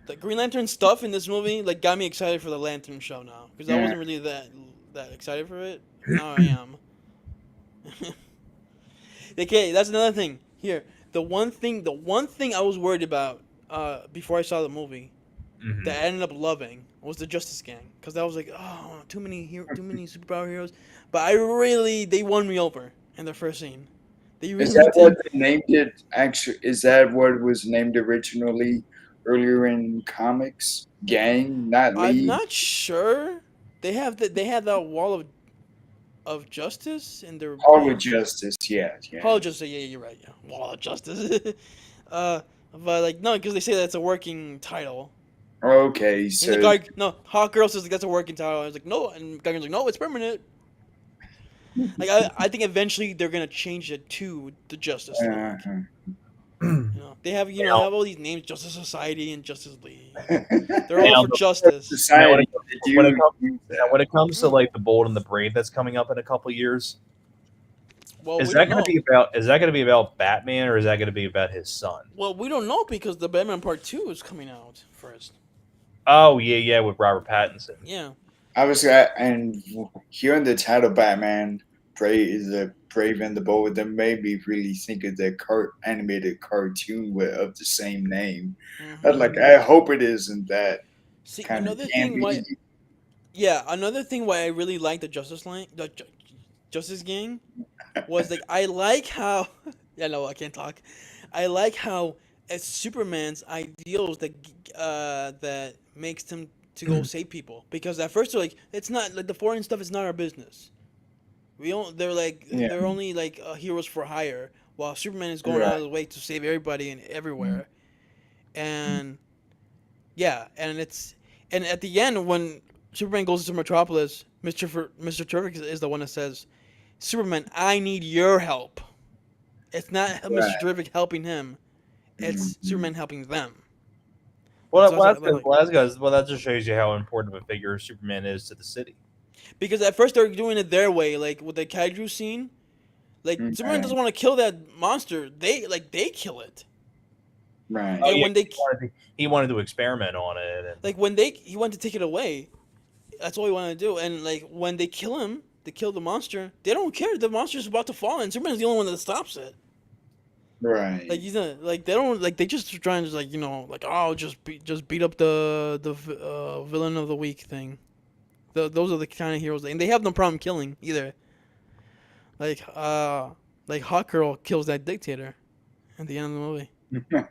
the Green Lantern stuff in this movie like got me excited for the Lantern show now because I Yeah. wasn't really that excited for it. Now I am. Okay, that's another thing. Here, the one thing I was worried about before I saw the movie mhm. that I ended up loving was the Justice Gang because I was like, oh, too many superpower heroes. But they won me over in the first scene. They really Is that did. what they named it? Actually, is that what it was named originally earlier in comics? Gang, not I'm League. not sure. They have that wall of justice in their Hall of Justice. Yeah. Hall of Justice. Yeah, you're right. Yeah, Wall of Justice. But like no, because they say that's a working title. Okay, And so the guy, no, Hawk Girl says like, that's a working title. I was like, no, and Guy's like, no, it's permanent. Like I think eventually they're gonna change it to the Justice League. uh-huh. You know, they have Now- have all these names: Justice Society and Justice League. They're Now, all for justice. Society. when it comes to like the Bold and the Brave that's coming up in a couple years, Well, is we that don't know. is that going to be about Batman or is that going to be about his son? Well, we don't know because the Batman Part 2 is coming out first. Oh yeah, with Robert Pattinson. Yeah. I was and hearing the title Batman Brave and the Bold that made me really think of the animated cartoon of the same name. Mhm. Like I hope it isn't that See, kind of another thing why. campy. Yeah, another thing why I really like the Justice Gang was like I like how yeah no I can't talk. I like how it's Superman's ideals that makes him to go save people because at first they're like it's not like the foreign stuff is not our business. They're like Yeah. they're only like heroes for hire while Superman is going out of the way to save everybody and everywhere. And yeah, and at the end when Superman goes to Metropolis, Mr. Terrific is the one that says, "Superman, I need your help." It's not Mr. Right. Terrific helping him; it's Mhm. Superman helping them. Well, So I was like- that just shows you how important of a figure Superman is to the city. Because at first they're doing it their way, like with the kaiju scene. Like Superman Right. doesn't want to kill that monster. They kill it. Right. Oh And yeah, when they he wanted to experiment on it, and when he went to take it away, that's all he wanted to do. And like when they kill him, they kill the monster. They don't care. The monster's about to fall, and Superman's the only one that stops it. Like Right. he's not like they don't like they just trying to like like oh just beat up the villain of the week thing. Those are the kind of heroes, and they have no problem killing either. Like Hawk Girl kills that dictator at the end of the movie.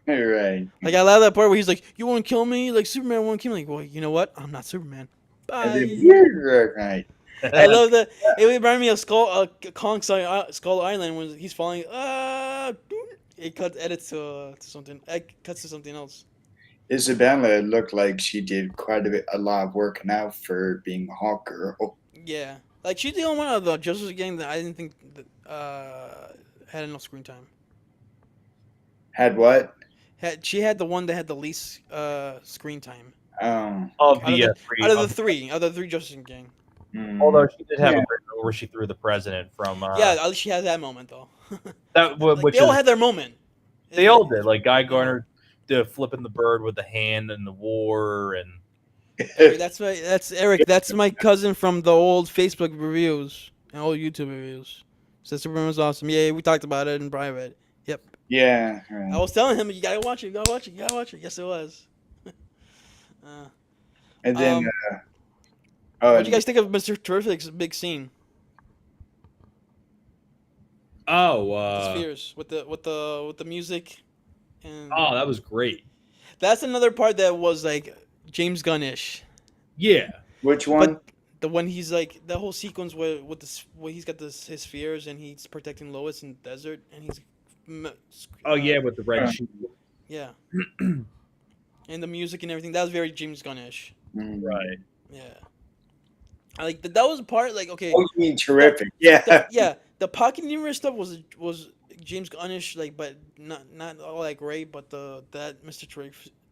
Right. Like I love that part where he's like, "You want to kill me? Like Superman won't kill me." Like, well, you know what? I'm not Superman. And then, Bye. right. I love that. It reminded me of Kong Skull Island when he's falling. It edits to something. It cuts to something else. Isabella looked like she did a lot of working out for being a hawk girl. Yeah, like she's the only one of the Justice League gang that I didn't think that, had enough screen time. Had what? She had the one that had the least screen time Oh. of out of the the three. out of the three Justice League gang. Although she did have Yeah. a great moment where she threw the president from Yeah, at least she had that moment though. Like which they all is had their moment. they all did. Like Guy Gardner did flipping the bird with the hand in the war, and Eric, that's Eric. That's my cousin from the old Facebook reviews and old YouTube reviews. Said Superman was awesome. Yeah, we talked about it in private. Yep. Yeah. I Right. was telling him you gotta watch it. You gotta watch it. You gotta watch it. Yes, it was. And then, Um, oh, what do you guys think of Mr. Terrific's big scene? The spheres with the music, and oh, that was great. that's another part that was like James Gunn-ish. Yeah, which one? But the when he's like the whole sequence where he's got his spheres and he's protecting Lois in the desert and he's oh yeah, with the red Uh, sheet. yeah, and the music and everything that was very James Gunn-ish. Right. Yeah, I like that was a part like okay. Oh, you mean terrific? Yeah. Yeah, the pocket universe stuff was James Gunnish, like, but not all that great. But that Mr.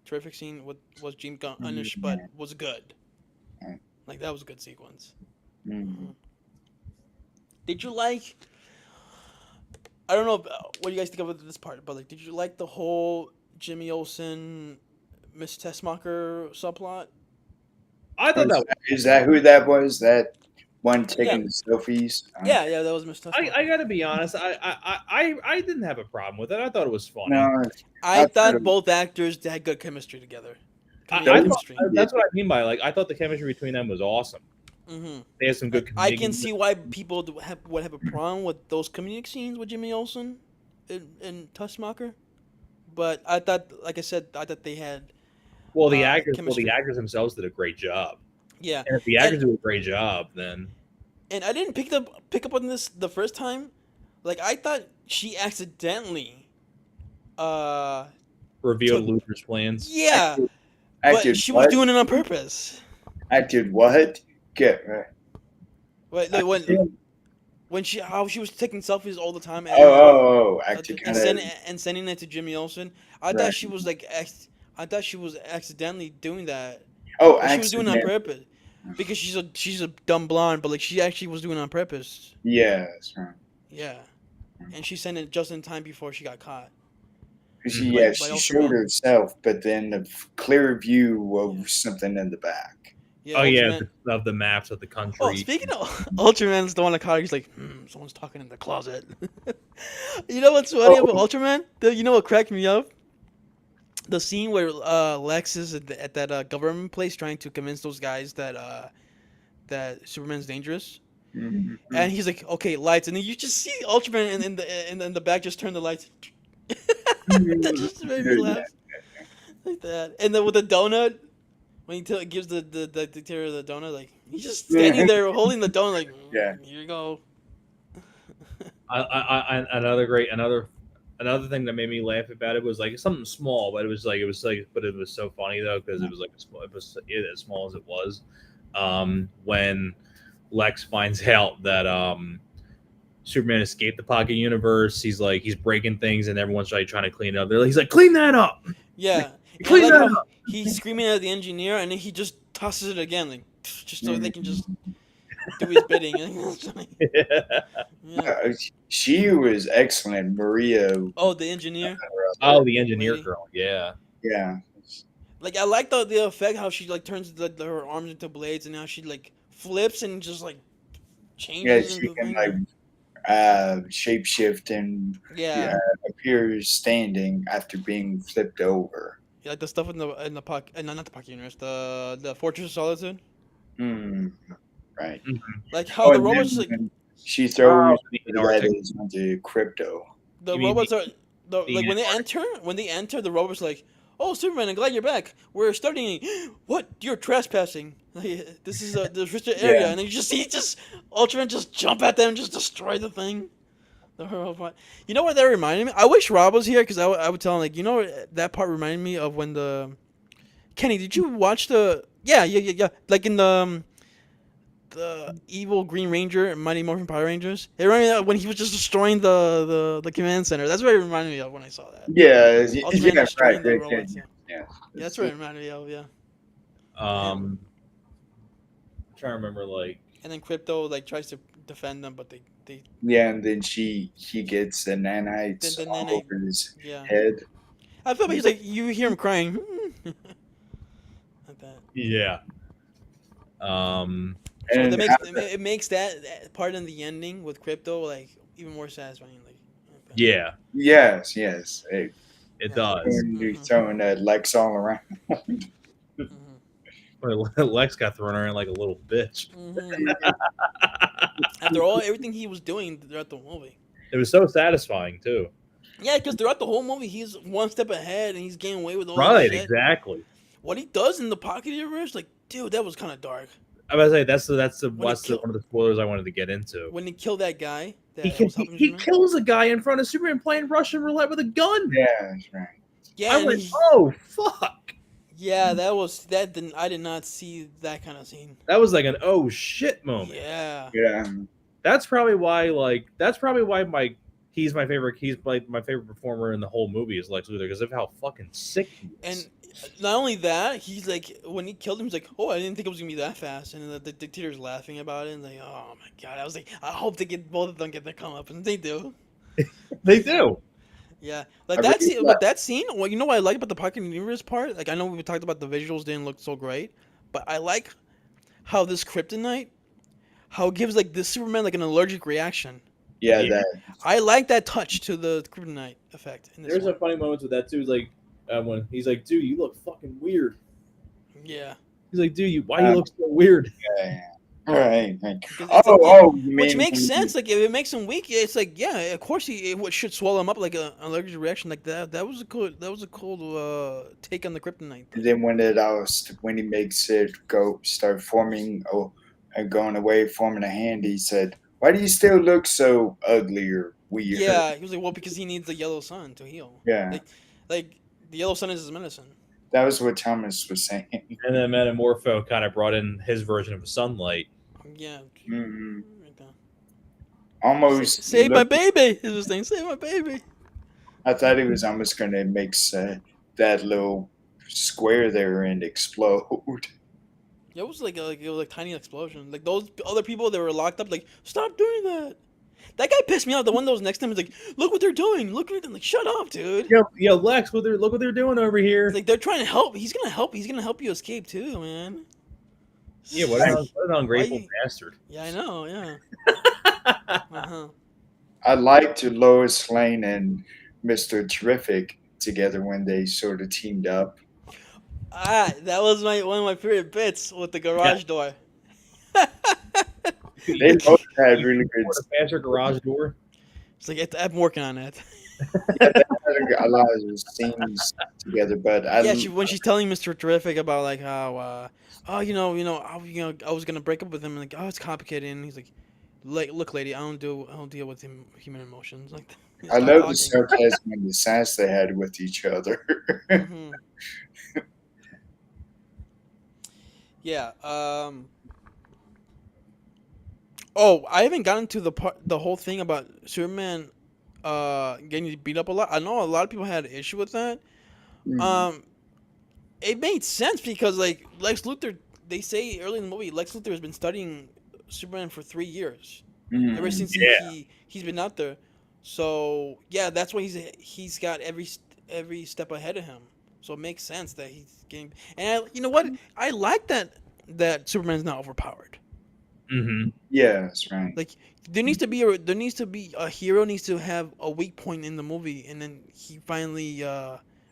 Terrific scene was James Gunnish, but was good. Like that was a good sequence. Mm. Did you like? I don't know what you guys think of this part, but like, did you like the whole Jimmy Olsen, Miss Tessmacher subplot? I thought that. Is that who that was? That one taking Yeah. the selfies? Yeah, that was Miss Tessmacher. I gotta be honest. I didn't have a problem with it. I thought it was funny. No. I outside thought of- both actors had good chemistry together. I Comedic thought, chemistry. that's what I mean by like I thought the chemistry between them was awesome. Mm-hmm. They had some good. I can comedic- see why people would have a problem with those comedic scenes with Jimmy Olsen and Tussmacher, but I thought, like I said, I thought they had Well, the actors. Well, chemistry. the actors themselves did a great job. Yeah, And if the actors do a great job, then and I didn't pick up on this the first time. Like I thought she accidentally, revealed Took- Luther's plans. yeah, I but did she what? was doing it on purpose. I did what? Get right. Right, like when how she was taking selfies all the time. And, Actually, kind and sending it to Jimmy Olsen. I thought Right. she was like, I thought she was accidentally doing that. Oh, But she was doing it on accident. purpose because she's a dumb blonde, but like she actually was doing it on purpose. Yeah, that's right. Yeah, and she sent it just in time before she got caught. She, By- yeah, by she Ultraman. showed herself, but then a clear view of something in the back. Yeah, Oh yeah, Ultraman- of the maps of the country. Oh, speaking of Ultraman's the one that caught her. He's like, someone's talking in the closet. You know what's funny about Ultraman? You know what cracked me up? The scene where Lex is at that government place trying to convince those guys that Superman's dangerous. Mhm. And he's like, "Okay, lights," and then you just see Ultraman in the back just turn the lights. That just made me laugh. Like that, and then with the donut, when he gives the dictator the donut, like he's just standing there holding the donut, like, Yeah. here you go. Another thing that made me laugh about it was like something small, but it was so funny though because it was like as small as it was. When Lex finds out that Superman escaped the pocket universe, he's breaking things and everyone's like trying to clean it up. He's like, clean that up. Yeah, and Clean I like that how up. he's screaming at the engineer, and then he just tosses it again, like just so they can just. do his bidding. I think that's funny. Yeah. Uh, she was excellent, Maria. Oh, the engineer Oh, the engineer lady. girl. Yeah. Yeah, Like I like the effect how she like turns her arms into blades and now she like flips and just like yeah, changes she into the can thing. like shapeshift and Yeah. appear standing after being flipped over. Yeah, like the stuff in the pocket, no, not the pocket universe, the Fortress of Solitude. Hmm. Right. Mhm. Like how Oh, the and robots then like when she Oh, throws the that Antarctic. is onto crypto. the You mean robots are the like Antarctic? when they enter the robots like, oh Superman, I'm glad you're back. We're studying. What? You're trespassing. Like, this is the restricted area, Yeah, and then you just see just Ultraman just jump at them, and just destroy the thing. The robot. You know what that reminded me? I wish Rob was here because I would tell him like, you know that part reminded me of when the Kenny. Did you watch the? Yeah. Like in the evil Green Ranger and Mighty Morphin Power Rangers. It reminded me of when he was just destroying the command center. That's what it reminded me of when I saw that. yeah, Ultraman yeah. Right. destroying the Right, yeah, robots. yeah, Yeah, yeah. yeah, that's It's, what it reminded me of. Yeah, damn. I'm trying to remember like And then Crypto like tries to defend them, but they yeah, and then he gets the then nanites then all I over his yeah. head. I felt like he's like you hear him crying like that. yeah. Um So And that makes it makes that part in the ending with Crypto like even more satisfying. Like that. yeah, yes, yes. it Yeah. does. When you're Mhm. throwing Lex all around. Mhm. Well, Lex got thrown around like a little bitch. Mhm. After all everything he was doing throughout the movie. It was so satisfying too. Yeah, because throughout the whole movie, he's one step ahead and he's getting away with all this Right, shit. exactly. What he does in the pocket universe, like, dude, that was kind of dark. I was say When he one killed of the spoilers I wanted to get into. that guy that was helping He Superman. kills a guy in front of Superman playing Russian roulette with a gun. Yeah, that's right. Yeah, I and went, he, oh fuck. yeah, that was that. Didn't I did not see that kind of scene. That was like an oh shit moment. Yeah, Yeah. That's probably why he's like my favorite performer in the whole movie is Lex Luthor because of how fucking sick he and is. not only that, he's like when he killed him, he's like, oh, I didn't think it was gonna be that fast, and the dictator's laughing about it, and like, oh my god, I was like, I hope they get both of them get their come up, and they do. They do. Yeah, like I that really scene. But that scene, well, you know what I like about the Pocket Universe part? Like I know we talked about the visuals didn't look so great, but I like how this kryptonite, how it gives like this Superman like an allergic reaction. Yeah, Yeah. that. I like that touch to the kryptonite effect in this There's one. a funny moment with that too. Is like when he's like, "Dude, you look fucking weird." Yeah, He's like, "Dude, why you look so weird?" Yeah. Right. because Oh, it's like yeah, oh, you which mean makes when sense. Like if it makes him weak, it's like yeah, of course it should swallow him up like an allergic reaction like that. That was a cool take on the kryptonite thing. then when he makes it go start forming and going away forming a hand, he said, "Why do you still look so ugly or weird?" Yeah, he was like, well, because he needs the yellow sun to heal. Yeah, Like the yellow sun is his medicine. that was what Thomas was saying. And then Metamorpho kind of brought in his version of sunlight. Yeah. Hmm. Right there. Almost Save my looked. baby. Is his thing. Save my baby. I thought he was almost going to make that little square there and explode. Yeah, it was like it was like tiny explosion. Like those other people that were locked up, like stop doing that. That guy pissed me off. The one that was next to him was like, look what they're doing. Look at them. Like shut up, dude. Yo, Lex, look what they're doing over here. Like they're trying to help. He's gonna help. He's gonna help you escape too, man. Yeah, what an ungrateful Why you- bastard. Yeah, I know. Yeah. Uh-huh. I liked Lois Lane and Mr. Terrific together when they sort of teamed up. That was one of my favorite bits with the garage door. They both had You really good. put a faster garage door. It's like I'm working on it. Yeah, they had a lot of scenes together, but Yeah, when she's telling Mr. Terrific about like how, I was gonna break up with him, and like, oh, it's complicated, and he's like, look, lady, I don't deal with human emotions like that. I Stop love the talking. sarcasm and the sass they had with each other. Mhm. Yeah. Oh, I haven't gotten to the whole thing about Superman, getting beat up a lot. I know a lot of people had an issue with that. Um, it made sense because like Lex Luthor, they say early in the movie, Lex Luthor has been studying Superman for 3 years. Ever Mm, since Yeah. he's been out there. So yeah, that's why he's got every step ahead of him. So it makes sense that he's getting. And you know what? I like that Superman's not overpowered. Hmm. yes, right. Like there needs to be a hero needs to have a weak point in the movie, and then he finally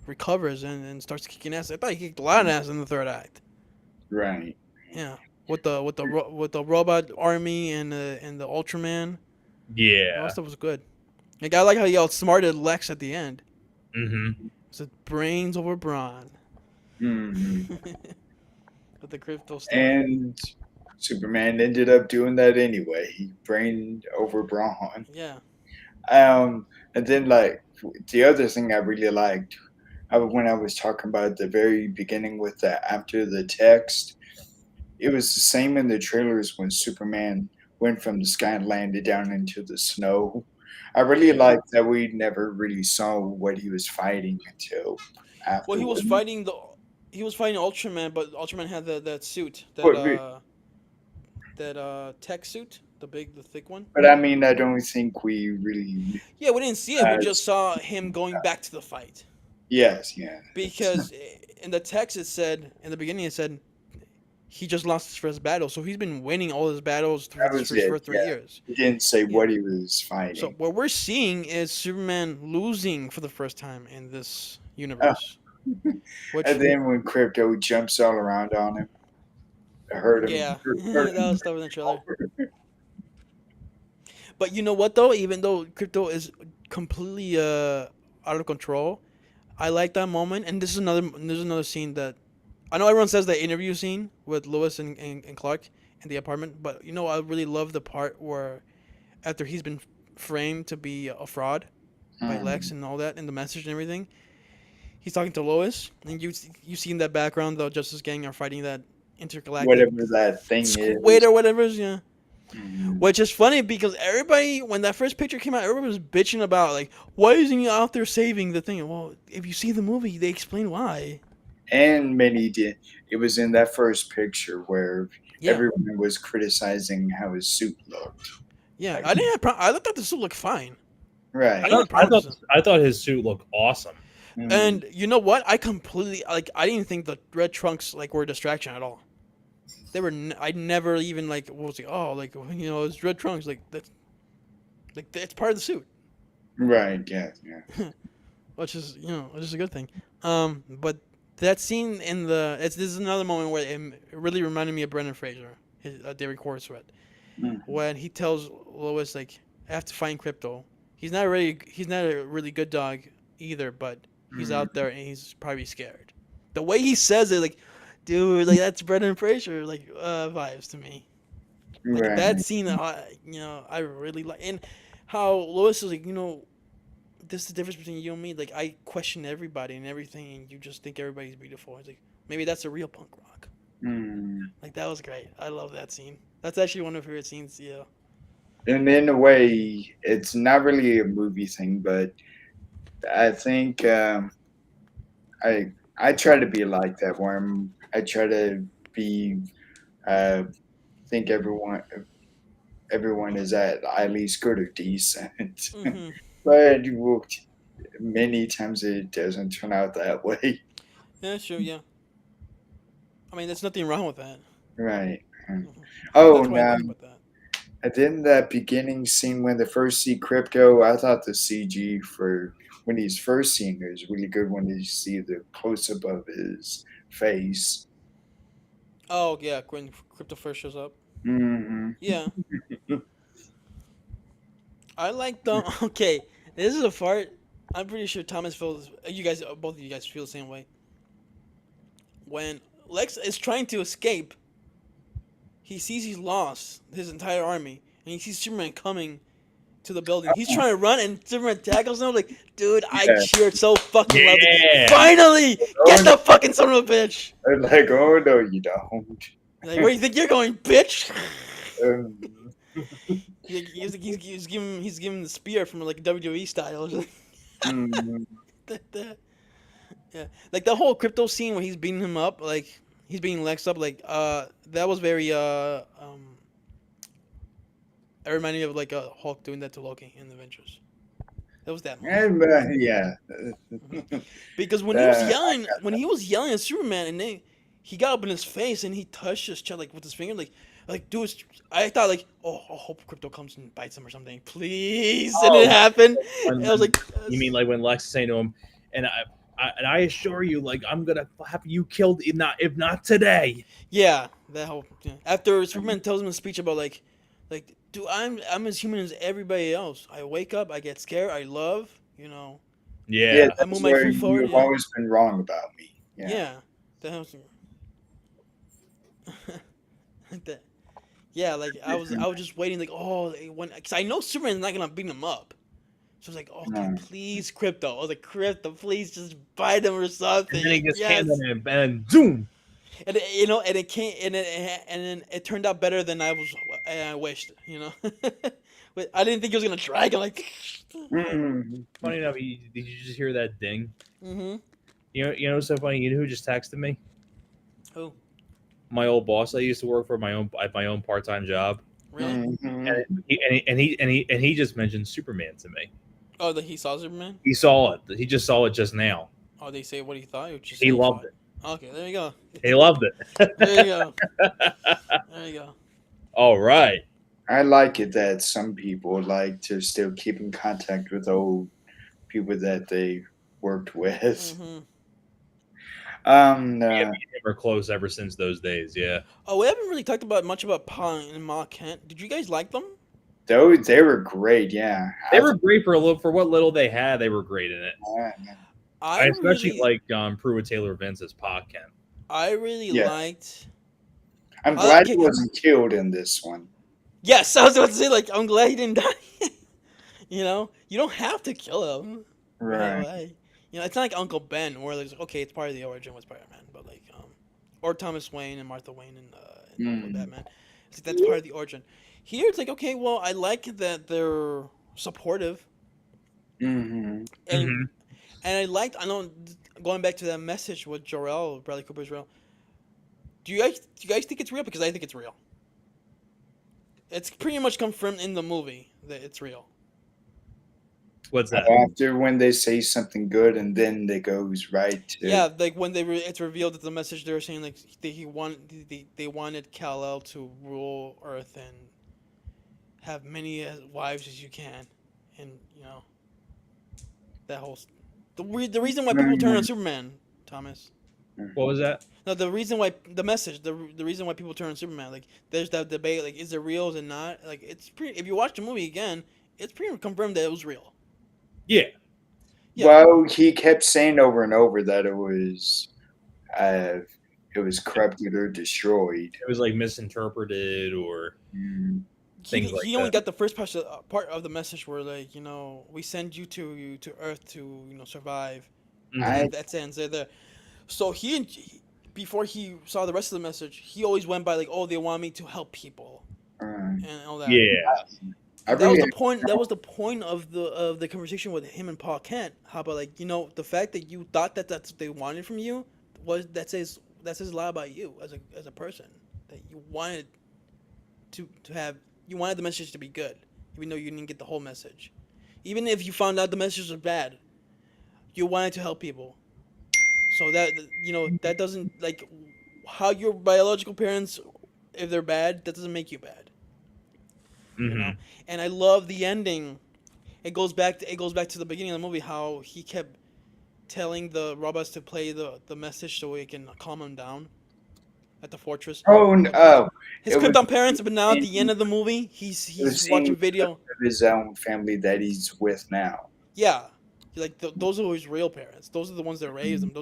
recovers and starts kicking ass. I thought he kicked a lot of ass in the third act. Right. Yeah, with the robot army and the Ultraman. All Yeah. stuff was good. Like I like how he outsmarted Lex at the end. Hmm. Said brains over brawn. Hmm. With the crypto stuff. And Superman ended up doing that anyway. He brained over Brawn. Yeah. And then like the other thing I really liked, when I was talking about the very beginning with the after the text, it was the same in the trailers when Superman went from the sky and landed down into the snow. I really Yeah. liked that we never really saw what he was fighting until Well, afterward. he was fighting Ultraman, but Ultraman had that suit But, that tech suit, the thick one. but I mean, I don't think we really. Yeah, we didn't see it. We Uh, just saw him going back to the fight yes, yeah. because in the text it said in the beginning it said he just lost his first battle, so he's been winning all his battles That was it. for three Yeah. years. He didn't say Yeah. what he was So fighting. what we're seeing is Superman losing for the first time in this Oh. universe, which And then when Crypto jumps all around on him, hurt him, yeah, hurt that him was stuff in the trailer. over. But you know what though? Even though crypto is completely out of control, I like that moment. And there's another scene that I know everyone says the interview scene with Lois and Clark in the apartment, but you know I really love the part where after he's been framed to be a fraud by Lex Mm. and all that, and the message and everything, he's talking to Lois, and you see in that background the Justice Gang are fighting that intergalactic Whatever that thing squid is. or whatever. Yeah. Mm. Which is funny because everybody, when that first picture came out, everybody was bitching about like, why isn't he out there saving the thing? Well, if you see the movie, they explain why. And many did. It was in that first picture where Yeah, everyone was criticizing how his suit looked. yeah. Like, I didn't have. I looked at the suit look fine. I right. didn't have a problem with the suit. I thought his suit looked awesome. Mm. And you know what? I completely like. I didn't think the red trunks like were a distraction at all. They were. I never even like was like, oh, like it's red trunks. Like that's like it's part of the suit, Right. Yeah. Yeah. which is which is a good thing. But that scene in this is another moment where it really reminded me of Brendan Fraser, his David Cornsweet, Mm. when he tells Lois like, I have to find Crypto. He's not a really good dog either, but he's Mm. out there and he's probably scared. The way he says it, like, dude, like that's Brendan Fraser like vibes to me. Like that Right. scene, I really like, and how Lois is like, this is the difference between you and me. Like I question everybody and everything, and you just think everybody's beautiful. It's like maybe that's a real punk rock. Mm. Like that was great. I love that scene. That's actually one of my favorite scenes. Yeah. And in a way, it's not really a movie thing, but I think I try to be like that, where I try to be uh, think everyone is at least good or decent. Hmm. But many times it doesn't turn out that way. Yeah, sure. Yeah. I mean, there's nothing wrong with that. Right. Hmm. Oh, That's what I no. like about that. And then that beginning scene when they first see Crypto, I thought the CG for when he's first seen it is really good when you see the close up of his face. Oh yeah, when Crypto first shows up. Hmm. Yeah, I like the. Okay, this is a part. I'm pretty sure Thomas feels. You guys, both of you guys feel the same way. When Lex is trying to escape, he sees he's lost his entire army, and he sees Superman coming to the building. He's trying to run, and Superman tackles him. Like, dude, I Yeah. cheered so fucking loud. Like, Yeah. finally, get Oh, the fucking son of a bitch. I'm like, oh no, you don't. Like, where you think you're going, bitch? Um, He's giving the spear from like WWE style. mm, Yeah, like the whole crypto scene where he's beating him up, like he's beating Lex up, like that was very It reminded me of like a Hulk doing that to Loki in the Avengers. That was that moment. And, yeah. Hmm. Because when he was uh, yelling at Superman, and then he got up in his face and he touched his chest like with his finger, like dude, I thought like, oh, I hope Crypto comes and bites him or something, please, and it Oh, happened. when, And I was like, you mean like when Lex is saying to him, and I assure you, like I'm gonna have you killed if not today. yeah, that whole yeah. After Superman tells him a speech about like, dude, I'm as human as everybody else. I wake up, I get scared, I love, yeah, Yeah, I move that's my where feet forward, you've always been wrong about me. Yeah. yeah, that was like that. Yeah, like I was just waiting, like, oh, when because I know Superman's not gonna beat him up, so I was like, okay, No. please, Crypto. I was like, Crypto, please just bite him or and something. then he Like, gets handed yes, him, and then zoom. and and it came, and then it turned out better than I wished. But I didn't think he was gonna drag him like. Mm. Funny enough, did you just hear that ding? Mm-hmm. What's so funny? You know who just texted me? Who? My old boss. I used to work for my own part time job, Really? Mhm. and he just mentioned Superman to me. Oh, that he saw Superman. He saw it. He just saw it just now. Oh, they say what he thought, or just He say he saw loved it. it. Okay, there you go. He loved There you it. go. There you go. All right. I like it that some people like to still keep in contact with old people that they worked with. Mm-hmm. Um, Yeah, uh, me and him are close ever since those days. Yeah, Oh, we haven't really talked about much about Pa and Ma Kent. Did you guys like them? they were great. Yeah, they were great for what little they had. They were great in it. I I especially really, like Pruitt Taylor Vince as Pa Kent. I really yeah. liked. I'm I like. glad he wasn't killed in this one. Yes, I was about to say like I'm glad he didn't die. You don't have to kill him right Right. away. It's not like Uncle Ben where like okay, it's part of the origin with Spider-Man, but like or Thomas Wayne and Martha Wayne with Mm. Batman. It's like that's part of the origin. Here it's like okay, well I like that they're supportive Hmm. and I liked I know going back to that message with Jor-El, Bradley Cooper's real. Do you guys think it's real? Because I think it's real. It's pretty much confirmed in the movie that it's real. What's that? After when they say something good and then they goes right to Yeah, like when it's revealed that the message they were saying like they wanted Kal-El to rule Earth and have many wives as you can, and that whole the reason why people turn on Mhm. Superman, Thomas. What was that? No, the reason why the message the reason why people turn on Superman, like there's that debate like is it real, is it not? Like it's pretty. If you watch the movie again, it's pretty confirmed that it was real. Yeah. Yeah, Well, he kept saying over and over that uh, it was corrupted or destroyed. It was like misinterpreted or Mm. he things like he only that. got the first part of the message where like we send you to Earth to survive, and Hmm. I that's ends there. So before he saw the rest of the message, he always went by like, oh, they want me to help people uh, and all that. Yeah. I And that was really the point. That was the point of the conversation with him and Paul Kent. How about like the fact that you thought that that's what they wanted from you that says a lot about you as a person, that you wanted to have you wanted the message to be good, even though you didn't get the whole message. Even if you found out the message was bad, you wanted to help people. So that doesn't like how your biological parents, if they're bad, that doesn't make you bad. You know. Hmm. And I love the ending. It goes back to the beginning of the movie how he kept telling the robots to play the message so he can calm him down at the fortress. oh, His it was Krypton parents, but now at the end it of the movie, he's was he's seeing watching video. his own family that he's with now. Yeah, like those are his real parents. Those are the ones that raised him.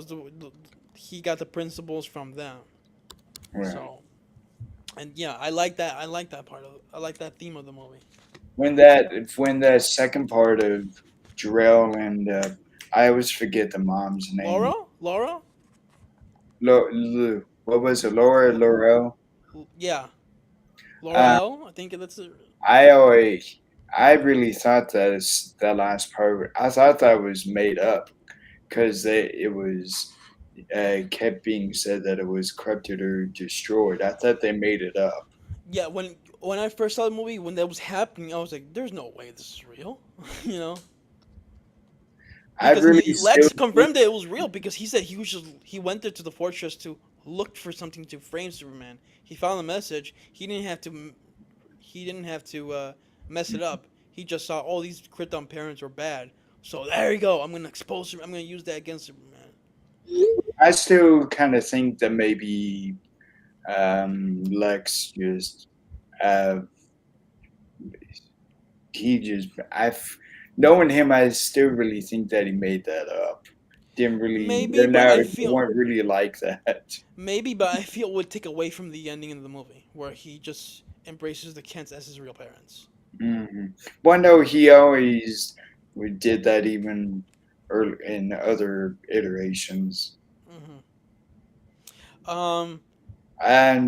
He got the principles from them. Right. So, and yeah, I like that. I like that theme of the movie. When that second part of Jarrell and I always forget the mom's name. Laura, What was it? Laura Laurel. yeah, Laura Uh, L. I think that's it. I always, I really thought that last part. I thought that was made up because it was kept being said that it was corrupted or destroyed. I thought they made it up. Yeah, when when I first saw the movie, when that was happening, I was like, "There's no way this is real," you know, I because really still Lex think, confirmed that it was real because he said he went there to the fortress to look for something to frame Superman. He found the message. He didn't have to mess it up. He just saw all these Krypton parents were bad. So there you go. I'm gonna expose him. I'm gonna use that against Superman. I still kind of think that maybe Lex just uh, he just I've knowing him, I still really think that he made that up. Didn't really, Maybe, they're but not, I they feel weren't really like that. maybe, but I feel it would take away from the ending of the movie where he just embraces the Kents as his real parents. Hmm. Well, no, he always we did that even early in other iterations, Hmm. Um, and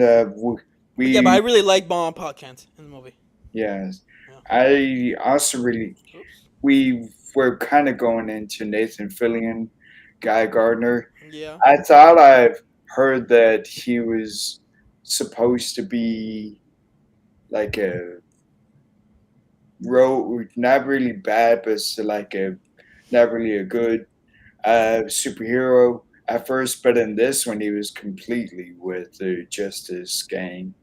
but yeah, but I we really like Bon Pa Kent in the movie. yes, Yeah. I also really Oops. we were kind of going into Nathan Fillion, Guy Gardner. Yeah. I thought I've heard that he was supposed to be like a not really bad, but like a not really a good superhero at first. But in this one, he was completely with the Justice Gang.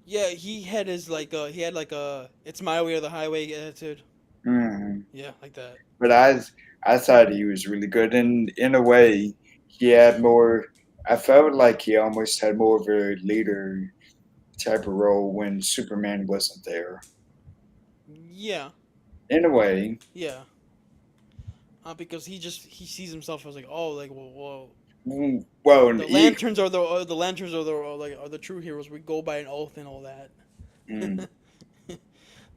Yeah, he had like a it's my way or the highway attitude. Hmm. Yeah, like that. But I thought he was really good, and in a way, he had more. I felt like he almost had more of a leader type of role when Superman wasn't there. Yeah, In a way, yeah. Because he sees himself as like, oh, like well well, the lanterns are the lanterns are the true heroes. We go by an oath and all that. mm,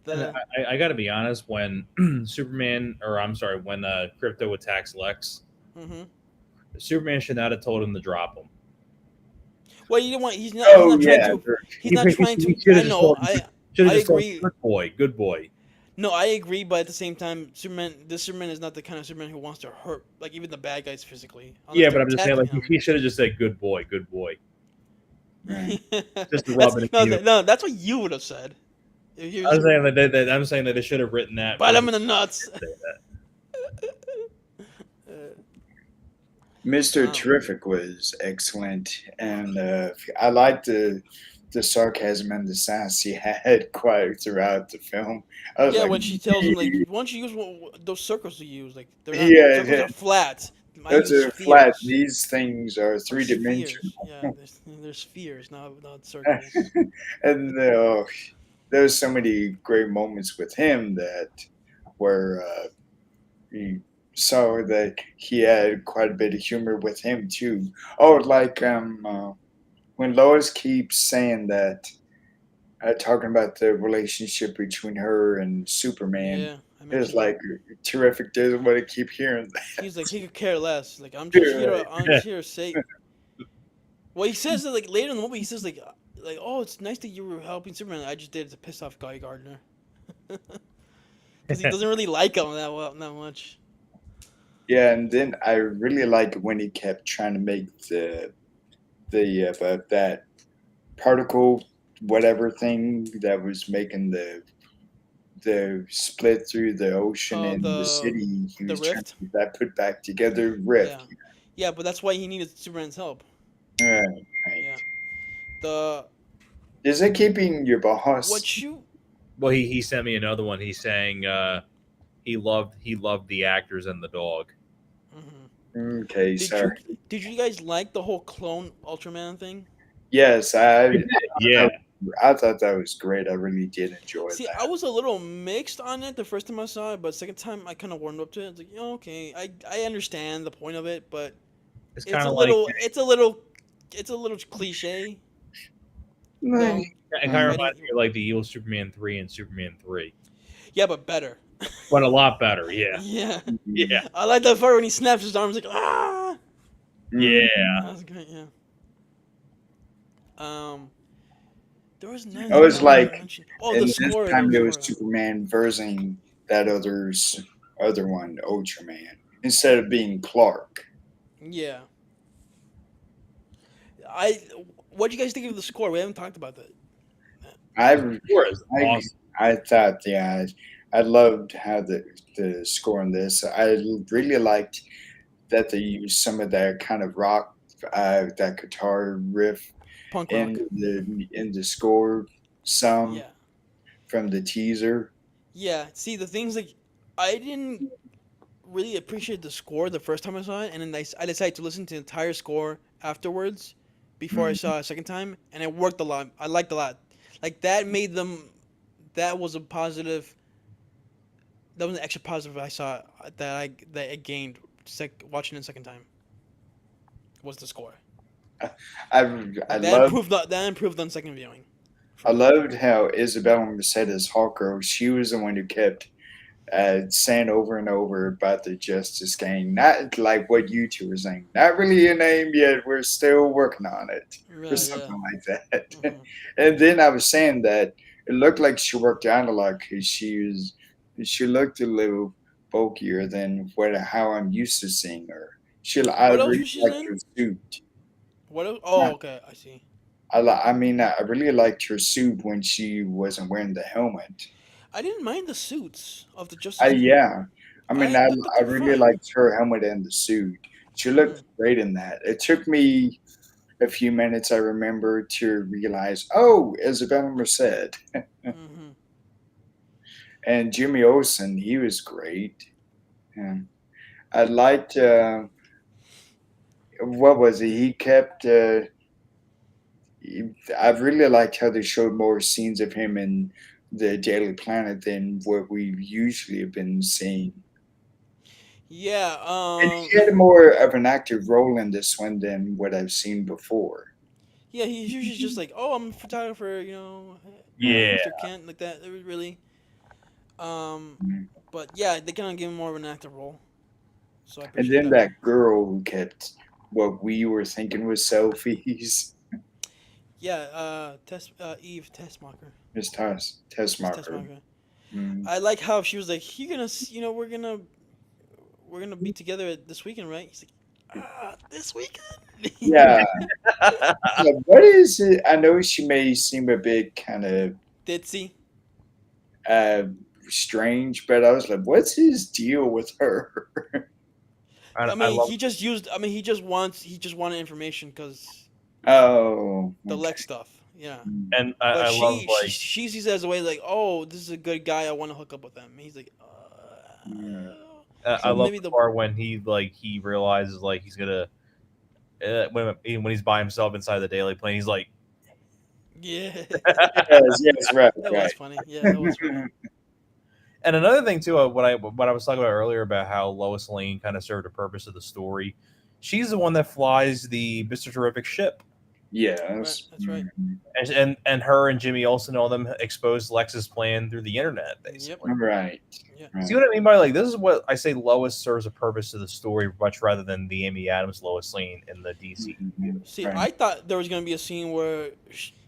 And the I got to be honest, when Superman, or I'm sorry, when Crypto attacks Lex, hmm Superman should not have told him to drop him. well, you don't want he's oh not trying yeah, to he's He, not trying he to. should I have just know told him. Should have I just told him, agree. good boy, good boy. No, I agree, but at the same time, this Superman is not the kind of Superman who wants to hurt like even the bad guys physically unless Yeah, they're but I'm just saying, attacking like him. he should have just said, good boy, right. just to rub it in. You. No, that's what you would have said. If he was, I'm saying I'm saying that they should have written that bite when him he in the nuts. did say that. Mr. Um, Terrific was excellent, and I liked the sarcasm and the sass he had quite throughout the film. I was yeah, like, when she tells him like, why don't you use those circles you use? Like they're not circles yeah, are flat. I those use are flat. spheres These things are or three spheres. dimensional. Yeah, there's spheres, not circles. And there's so many great moments with him that where you saw that he had quite a bit of humor with him too. Oh, like when Lois keeps saying that, talking about the relationship between her and Superman, Yeah, I it's mentioned that. like terrific. Doesn't want to keep hearing He's like he could care less. Like that. I'm just here to say. Well, he says that like later in the movie, he says like oh, it's nice that you were helping Superman. I just did it to piss off Guy Gardner because he doesn't really like him that much. Yeah, and then I really like when he kept trying to make that particle whatever thing that was making the split through the ocean Oh, and the city. He the was trying to rift. get that put back together. Rift. Yeah, yeah, but that's why he needed Superman's help. Right, Yeah, right. the Is it keeping your boss? what you Well, he sent me another one. He's saying he loved the actors and the dog. mhm. Okay, did sorry. you did you guys like the whole clone Ultraman thing? Yes, It did, yeah. I thought that was great. I really did enjoy See, I that. was a little mixed on it the first time I saw it, but second time I kind of warmed up to it. It's like, yeah, okay, I understand the point of it, but It's kind of like it's a little cliche. Like, Though it kind of um, reminds me of like the evil Superman 3 and Superman 3, yeah, but better. but a lot better. Yeah, Yeah, yeah, I like that part when he snaps his arms like ah. yeah. That was great. Yeah. Um, there was I another was thing I wanted to like, mention. Oh, the and this score. There time was it a was score. Superman versing that other one, Ultraman, instead of being Clark. Yeah. I. What do you guys think of the score? We haven't talked about that. I The score is I awesome. I thought, yeah, I loved how the score on this. I really liked that they used some of that kind of rock, that guitar riff Punk rock. in the score, some Yeah. from the teaser. Yeah. See, the things like I didn't really appreciate the score the first time I saw it, and then I decided to listen to the entire score afterwards before I Mm. saw it a second time, and it worked a lot. I liked a lot. Like that made them. That was a positive. That was an extra positive I saw that I gained watching it a second time was the score. I I Like loved that improved on second viewing, for I me. loved how Isabella Mercedes Hawker, she was the one who kept saying over and over about the Justice Gang. Not like what you two were saying. Not really a name yet. We're still working on it, or Yeah, yeah. something like that. Hmm. And then I was saying that it looked like she worked out a lot because she looked a little bulkier than how I'm used to seeing her. I What else really was she liked in? her suit. What else? Oh, okay, I see. I mean, I really liked her suit when she wasn't wearing the helmet. I didn't mind the suits of the I Justice Gang. Yeah. I mean, I thought I they were really fine. liked her helmet and the suit. She Hmm. looked great in that. It took me a few minutes, I remember, to realize, oh, Isabella Merced. Hmm. And Jimmy Olsen, he was great. And I liked, what was it? He kept, I really liked how they showed more scenes of him in the Daily Planet than what we usually have been seeing. Yeah. And he had more of an active role in this one than what I've seen before. Yeah. He's usually just like, oh, I'm a photographer. Yeah. Yeah. Mr. Kent, like that. It was really. Um, Mm. but yeah, they kind of gave him more of an active role, so I And appreciate then that. that girl who kept what we were thinking was selfies, Yeah. Eve Tessmacher. Miss Miss Tessmacher. Tessmacher. Mm. I like how she was like, "You gonna, we're gonna be together this weekend, right?" He's like, this weekend." Yeah. Like, what is it? I know she may seem a bit kind of Ditzy. uh, strange, but I was like, what's his deal with her? I I mean, love he just used. I mean, he just wanted information because Oh, the okay. Lex stuff. Yeah, Mm. and but I love like she sees it as a way like, oh, this is a good guy. I want to hook up with him. And he's like, Yeah. I so love maybe the the part when he realizes like he's gonna when he's by himself inside the daily plane. He's like, yeah. Yes, yes, right, That was right. funny. Yeah, that was funny. and another thing too, what I was talking about earlier about how Lois Lane kind of served a purpose of the story. She's the one that flies the Mister Terrific ship. Right. Yes. That's right. Mhm. And her and Jimmy Olsen all them exposed Lex's plan through the internet, Yep. basically. Right. Yeah. See Right. what I mean by like this is what I say Lois serves a purpose to the story much rather than the Amy Adams Lois Lane in the DC. Mhm. See, Right. I thought there was gonna be a scene where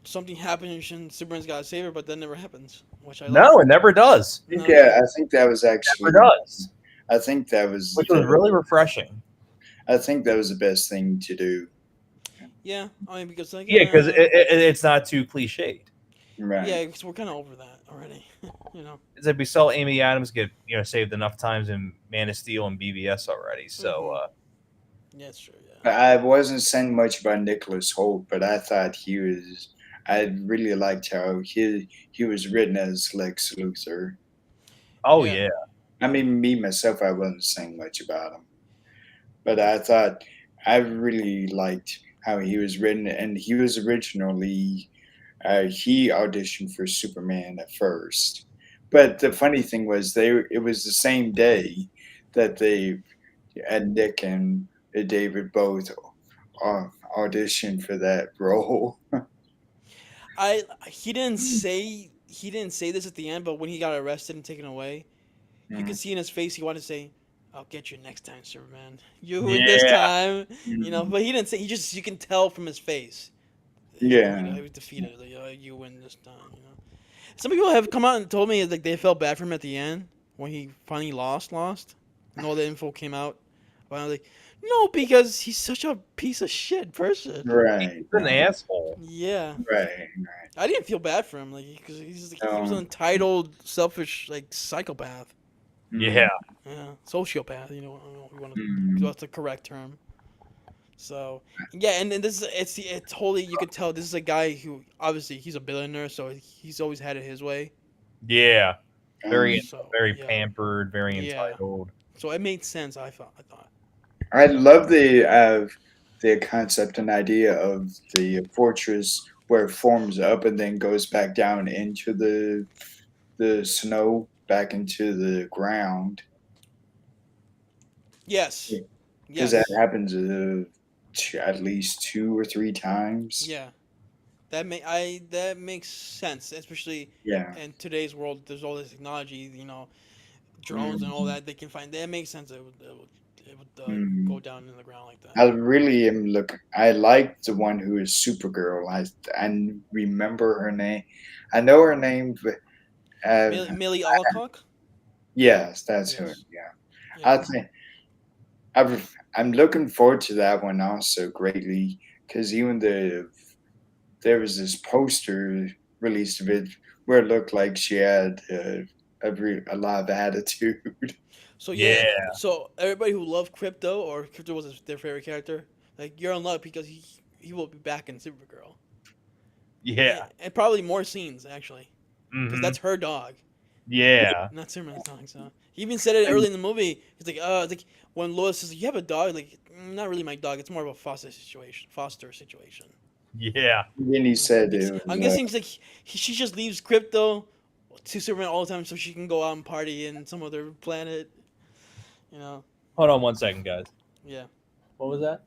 something happens and Superman's gotta save her, but that never happens, which I love. No, it never does. I think, No, yeah, I think that was Never actually. does. I think that was Which was the. really refreshing. I think that was the best thing to do. yeah. I mean, because like, Yeah, because it's not too cliched. Right. yeah, because we're kind of over that already. you know. It's like we saw Amy Adams get saved enough times in Man of Steel and BVS already. So Hmm. Yeah, it's true. Yeah. I wasn't saying much about Nicholas Holt, but I thought he was. I really liked how he was written as Lex Luthor. oh Yeah. yeah, I mean, me myself, I wasn't saying much about him, but I thought I really liked how he was written, and he was originally he auditioned for Superman at first, but the funny thing was it was the same day that they and Nick and David both uh, auditioned for that role. I he didn't say this at the end, but when he got arrested and taken away, you could Mm, see in his face he wanted to say, "I'll get you next time, Superman. You win this yeah. time." mm, But he didn't say. He just you can tell from his face. yeah, He was defeated. Like, you win this time. Some people have come out and told me like they felt bad for him at the end when he finally lost, and all the info came out But I'm like, no, because he's such a piece of shit person. Right, He's an right, asshole. Yeah, right. I didn't feel bad for him, like because he was an Um, entitled, selfish, like psychopath. Yeah. mm, Yeah, sociopath. I don't know if you want to. mm, That's the correct term. So yeah, and then this is it's totally you could tell this is a guy who obviously he's a billionaire, so he's always had it his way. Yeah. Very, So very yeah, pampered, very yeah. entitled. So it made sense. I thought. I love the concept and idea of the fortress where it forms up and then goes back down into the snow, back into the ground. Yes, Because that yes, happens at least 2 or 3 times. yeah. That makes sense, especially Yeah. in today's world. There's all this technology, drones and all Mm, that. They can find. That makes sense. It would go mm. down in the ground like that. I really am look. I like the one who is Supergirl. I remember her name. I know her name, but Millie Alcock. yes, that's her. Yes. Yeah, Yeah. I think I'm looking forward to that one also greatly because even there was this poster released of it where it looked like she had a lot of attitude. So yeah, Yeah. so everybody who loved Crypto or Crypto was their favorite character, like you're in luck because he will be back in Supergirl, Yeah. and probably more scenes actually, because Hmm. that's her dog, Yeah. not Superman's dog. So he even said it early in the movie. He's like, it's like when Lois says, "You have a dog?" Like, not really my dog. It's more of a foster situation. Foster situation. Yeah. And then he said it I'm was guessing it's like she just leaves Crypto to Superman all the time so she can go out and party in some other planet. You know? Hold on 1 second, guys. Yeah. What was that?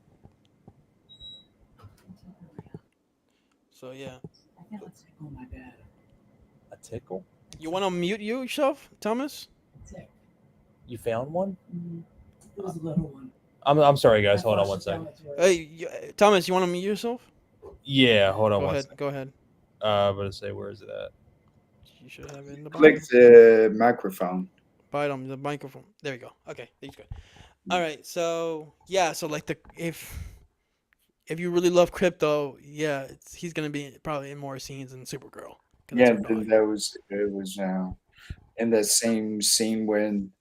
So yeah. A tickle? You want to mute yourself, Thomas? You found one? I'm sorry, guys. Hold on 1 second. Hey, Thomas, you want to mute yourself? Yeah, hold on Go one ahead. second. Go ahead. I'm gonna say, where is it at? You should have it in the click bottom. the microphone. Bottom, the microphone. There we go. Okay, he's good. All right. So yeah. So like if you really love Crypto, yeah, he's gonna be probably in more scenes than Supergirl because that's Yeah, her then dog. that was it was in that same scene when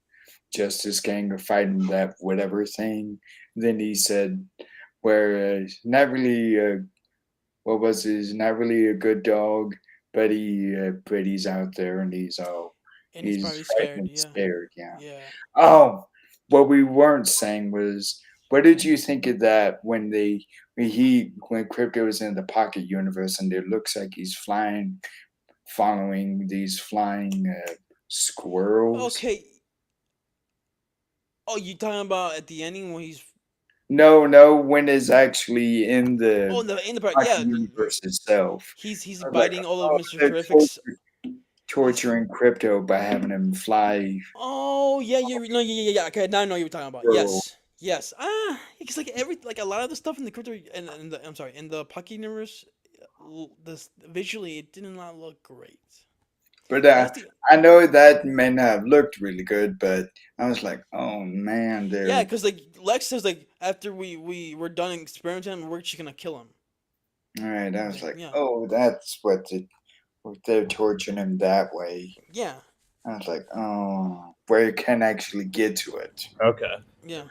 Justice Gang are fighting that whatever thing. Then he said, "Where not really what was his not really a good dog, but he's out there and And he's he's probably frightened scared. and Yeah. scared." Yeah. Yeah. Oh, what we weren't saying was, what did you think of that when Crypto was in the pocket universe and it looks like he's flying, following these flying squirrels? Okay. Oh, you talking about at the ending when he's No, no, when is actually in oh the in the part? pocket Yeah. universe itself. He's I was like, biting all of oh, Mister they're Terrific's. He's torturing Crypto by having him fly oh yeah, you no yeah. Okay, now I know what you're talking about. squirrel. Yes, yes. It's like a lot of the stuff in the crypto and the I'm sorry in the Puck universe, this visually it did not look great. But That's the I know that may not have looked really good, but I was like, oh man, yeah, they're because like Lex says like after we were done experimenting, we're just gonna kill him. all right. I I was was like like, yeah, oh, that's what they're torturing him that way. yeah, I was like, oh, where you can actually get to it. Okay. yeah.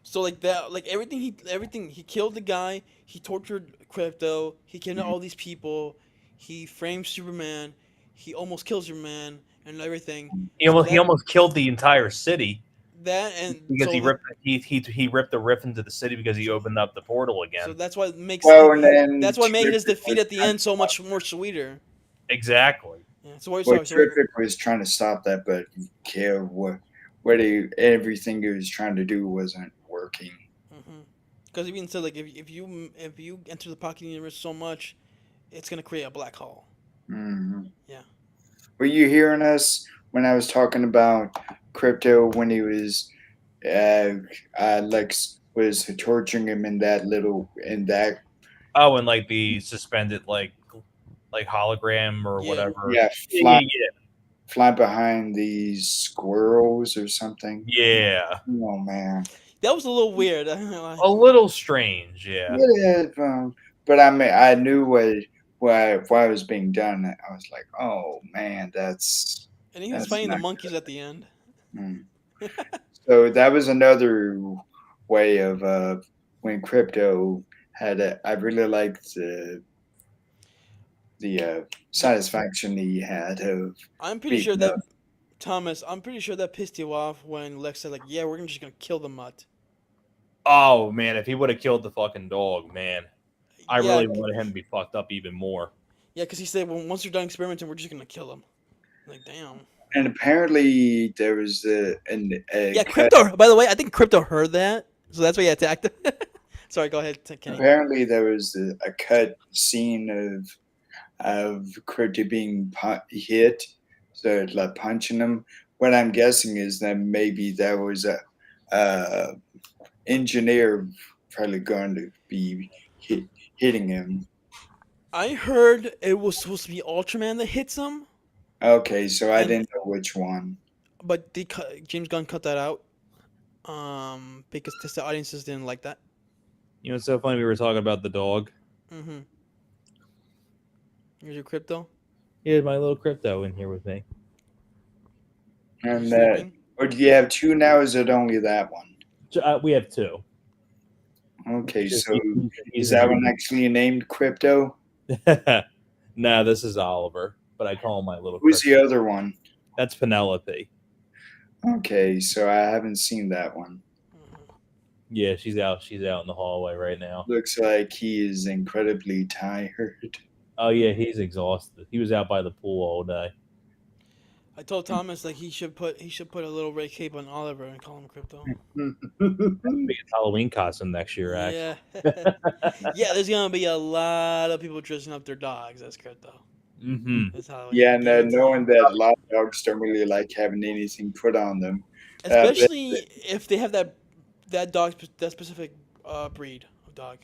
So like that, like everything he killed the guy. He tortured Crypto. He killed all these people. He framed Superman. He almost kills Superman and everything. So He almost killed the entire city that and because so he ripped the rift into the city because he opened up the portal so again. that's what makes Well, and then that's what made his Terrific defeat was at the trying to end so stop. much more sweeter. Exactly. Yeah. So what? Well, Sorry. So Terrific was trying to stop that, but care what everything he was trying to do wasn't working. because even said like if you enter the pocket universe so much, it's gonna create a black hole. Hmm. Yeah. Were you hearing us when I was talking about Crypto when he was uh, Lex was torturing him in that Oh, and like the suspended like hologram or Yeah. whatever. yeah Yeah, fly behind these squirrels or something. yeah, yeah. Oh man, That was a little weird. I don't know why. A little strange, yeah. Yeah, but I mean, I knew what was being done. I was like, oh man, And he was that's fighting the not monkeys at the end. good. So that was another way of when crypto had it. I really liked the The, satisfaction he had of I'm pretty sure beating that up. Thomas. I'm pretty sure that pissed you off when Lex said like, "Yeah, we're just gonna kill the mutt." Oh man, if he would have killed the fucking dog, man, I Yeah, really wanted him to be fucked up even more. yeah, because he said, "Well, once you're done experimenting, we're just gonna kill him." Like, damn. And apparently there was a Yeah, cut. Crypto. By the way, I think Crypto heard that, so that's why he attacked him. Sorry, go ahead, Kenny. Apparently there was a cut scene of Crypto being hit, so like punching him. What I'm guessing is that maybe that was a uh, engineer probably going to be hitting him. I heard it was supposed to be Ultraman that hits him, Okay, so I and didn't know which one. but James Gunn cut that out, because the audiences didn't like that. You know, it's so funny we were talking about the dog. Mm-hmm. Here's your Crypto. He had my little crypto in here with me. Is he And sleeping? or do you have two now? Is it only that one? We have two. Okay, Just so he's is that in one actually named Crypto? here. Nah, this is Oliver, but I call him my little Who's crypto. the other one? That's Penelope. Okay, so I haven't seen that one. Mhm. Yeah, she's out. She's out in the hallway right now. Looks like he is incredibly tired. Oh yeah, he's exhausted. He was out by the pool all day. I told Thomas like he should put a little red cape on Oliver and call him Crypto. Be his Halloween costume next year, actually. Yeah, yeah. There's gonna be a lot of people dressing up their dogs as Crypto. Mm-hmm. That's Halloween. Yeah, I and guarantee knowing you. that a lot of dogs don't really like having anything put on them. Especially if they have that dog that specific breed of dog.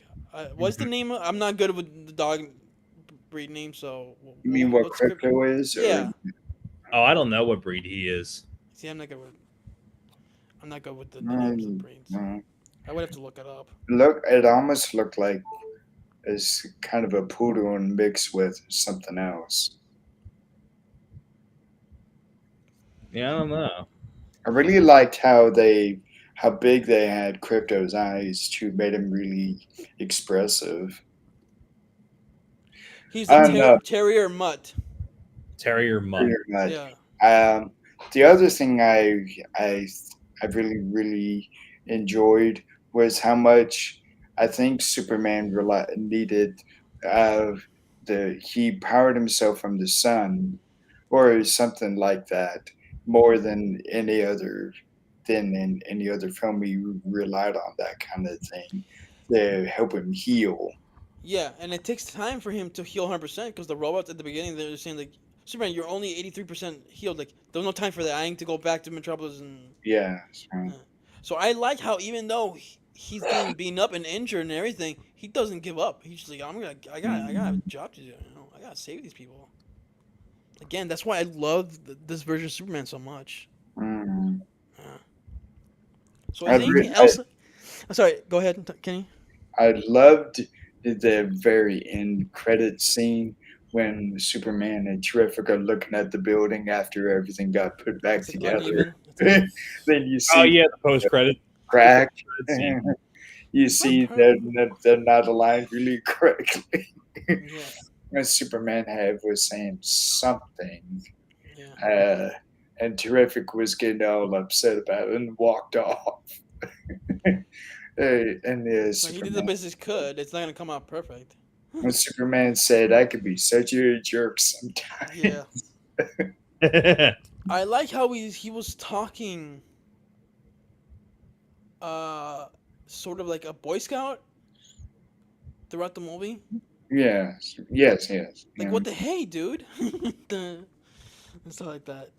What's the name? I'm not good with the dog breed name, so You mean what what's Crypto is? Or Yeah. Oh, I don't know what breed he is. See, I'm not good with the names of breeds. no. I would have to look it up. Look, it almost looked like it's kind of a poodle and mixed with something else. Yeah, I don't know. I really liked how big they had Crypto's eyes too, made him really expressive. He's I a don't know. terrier mutt. Terrier mutt. Yeah. The other thing I really enjoyed was how much I think Superman needed he powered himself from the sun or something like that more than in any other film. He relied on that kind of thing to help him heal. Yeah, and it takes time for him to heal 100% because the robots at the beginning they're saying like, Superman, you're only 83% healed. Like, there's no time for that. I need to go back to Metropolis and. Yeah, so- So I like how even though he's getting beaten up and injured and everything, he doesn't give up. He's just like, I got a job to do. I gotta save these people. Again, that's why I love this version of Superman so much. mm. So I is there anything else? Sorry, go ahead, Kenny. I loved the very end credit scene when Superman and Terrific are looking at the building after everything got put back It's like together. uneven. Then you Oh see yeah, the post credit. crack. scene. You see they're not aligned really correctly. Yeah, And Superman was saying something, yeah. and Terrific was getting all upset about it and walked off. And Like he did the best he could. It's not gonna come out perfect. when Superman said, "I could be such a jerk sometimes." Yeah. I like how he was talking, sort of like a Boy Scout throughout the movie. Yes. Like, Yeah. what the hey, dude, and stuff like that.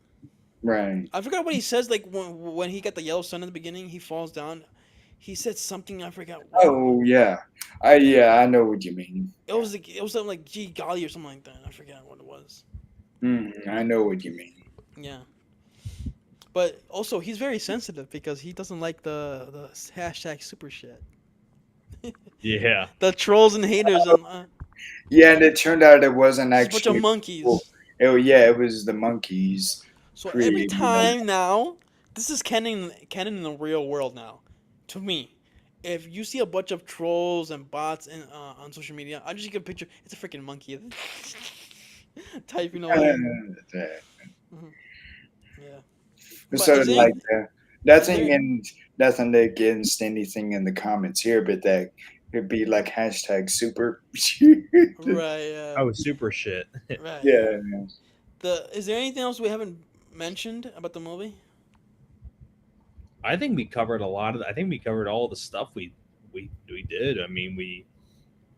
Right. I forgot what he says. Like when he got the yellow sun in the beginning, he falls down. He said something. I forgot. What Oh yeah. I know what you mean. it was. It was something like "gee golly" or something like that. I forgot what it was. I know what you mean. Yeah. But also, he's very sensitive because he doesn't like the hashtag super shit. Yeah. The trolls and haters and Yeah, and it turned out it wasn't just a bunch of actually people. monkeys. Oh yeah, it was the monkeys So every creating them. time now, this is canon in the real world now. To me, if you see a bunch of trolls and bots on social media, I just get a picture. It's a freaking monkey typing away. Mhm. Yeah, but So is there like any, is nothing there in nothing against anything in the comments here, but that could be like hashtag super. right? Oh, super shit. Right. Yeah. Yeah. The is there anything else we haven't mentioned about the movie? I think we covered a lot of. I think we covered all the stuff we did. I mean, we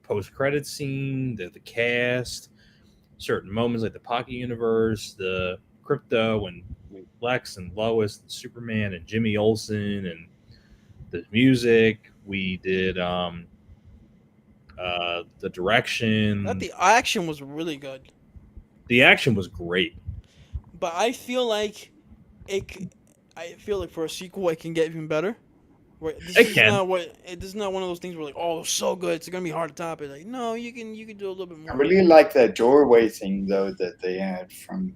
post credit scene, the cast, certain moments like the Pocket Universe, the Crypto and Lex and Lois, and Superman and Jimmy Olsen, and the music. We did the I thought direction. the action was really good, The action was great. but I feel like it. I feel like for a sequel, it can get even better. Where this It is can. not what this is not one of those things where like, oh, so good, it's gonna be hard to top it. Like, no, you can do a little bit I more. really like that doorway thing though that they had from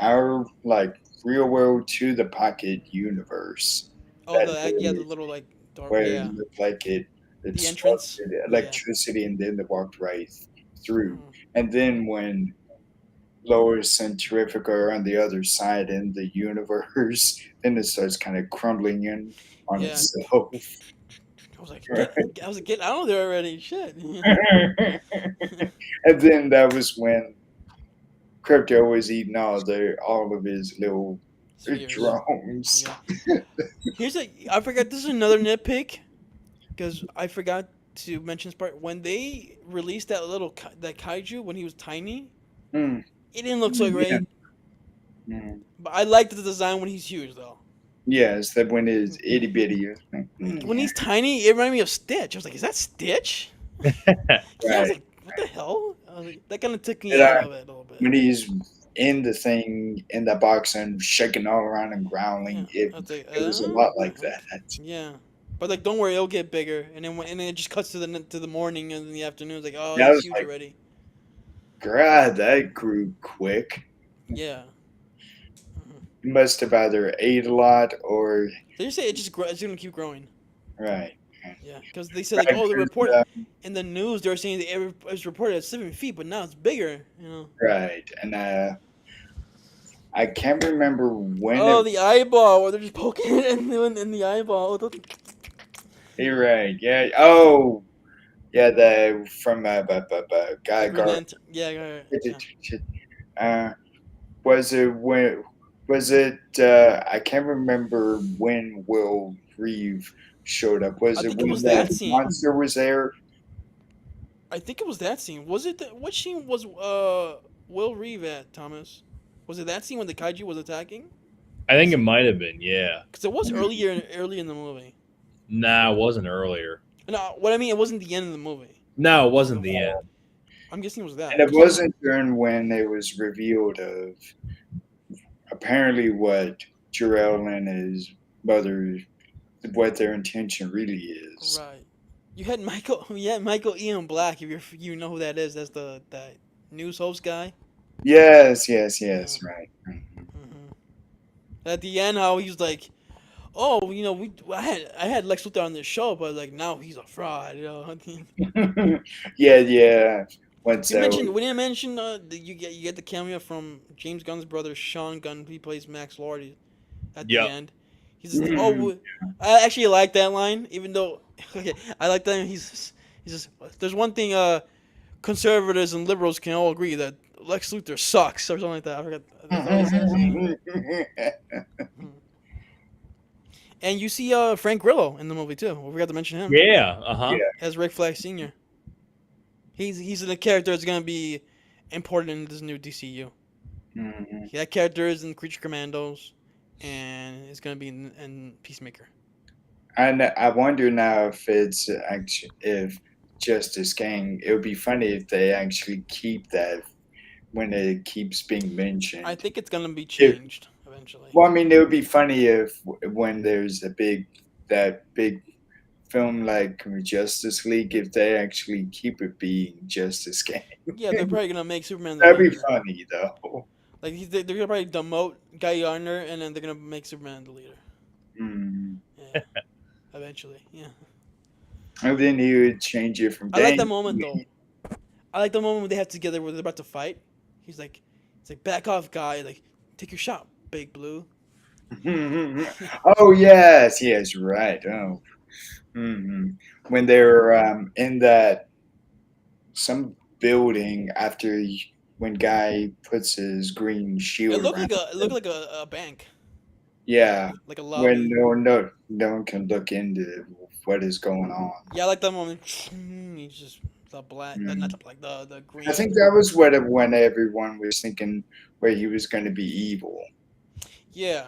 our like real world to the Pocket Universe. Oh, That the yeah, the they little like door, where it yeah, looked like it the struck entrance, the yeah. electricity and then it walked right through. Mhm. And then when Lois and Terrific are on the other side in the universe, then it starts kind of crumbling in on Yeah, itself. I was like, get out of there already, shit. And then that was when Crypto was eating all of his little Spheres, drones. yeah. I forgot. This is another nitpick because I forgot to mention this part when they released that that kaiju when he was tiny. Mm, It didn't look so yeah. great, Mm. but I liked the design when he's huge though. Yes, that when it's itty bitty. When Yeah, he's tiny, it reminded me of Stitch. I was like, is that Stitch? Yeah, I was right. like, what the hell? I was like, that kind of took me And, out of it a little bit. when he's in the thing in the box and shaking all around and growling, Yeah, it I was like, it was a lot like okay. that. Yeah, but like, don't worry, it'll get bigger. And then it just cuts to the morning and the afternoon. It's like, oh, And I he's was huge like, already. God, that grew quick. Yeah. Mhm. He must have either ate a lot or They just say it's gonna keep growing. right, Yeah, because they said like, right, oh, the 'cause, report in the news they were saying that it was reported at 7 feet, but now it's bigger. You know. right, and I can't remember when Oh, it. the eyeball, where they're just poking it in the eyeball. You're right, yeah. Oh, yeah, the from The Guy Green Gar. Lantern. Yeah, yeah, yeah. Uh, was it when? Was it? I can't remember when Will Reeve showed up. I Was it think it when was that that scene. monster was there? I think it was that scene. Was it? What scene was Will Reeve at, Thomas? Was it that scene when the kaiju was attacking? I think it might have been. Yeah. Because it was early in the movie. Nah, it wasn't earlier. No, what I mean, it wasn't the end of the movie. No, it It was wasn't the before. end. I'm guessing it was that. And it Cause you know, wasn't during when it was revealed of apparently what Jarell and his mother, what their intention really is. right. You had Michael. Yeah, Michael Ian Black. If you know who that is, that's the that news host guy. Yes, yes, Yeah. yes, right. Hmm. At the end, how he's like, oh, I had Lex Luthor on this show, but like now he's a fraud. You know. Yeah, yeah. Once that was, We didn't mention you get the cameo from James Gunn's brother Sean Gunn. He plays Max Lord at the Yep. end. He's just like, oh, mm, I actually like that line, even though okay, I like that. He's just there's one thing conservatives and liberals can all agree that Lex Luthor sucks or something like that. I forgot. That's what he says. Yeah. Mhm. And you see Frank Grillo in the movie too. We forgot to mention him Yeah. Uh huh. yeah. as Rick Flag Senior. He's the character that's gonna be important in this new DCU. Mhm. That character is in Creature Commandos, and it's gonna be in Peacemaker. And I wonder now if it's actually if Justice Gang. It would be funny if they actually keep that when it keeps being I mentioned. think it's gonna be If changed eventually. Well, I mean, it would be funny if when there's that big film like Justice League, if they actually keep it being Justice Gang. Yeah, they're probably gonna make Superman the That'd be leader. funny though. Like they're gonna probably demote Guy Gardner, and then they're gonna make Superman the leader. Mm. Yeah, eventually. Yeah, And then he would change it from I like that Dane. moment though. I like the moment when they have together where they're about to fight. He's like, it's like back off, guy. Like, take your shot, Big Blue. Oh yes, yes, right. Oh, hmm when they're in that some building after when Guy puts his green It shield looked around like a it looked him. like a bank, Yeah, like a when lobby. no one can look into what is going on. Yeah, I like that moment. He's just the black, not Mm. the black, the I think green. that was what when everyone was thinking where he was going to be evil. Yeah,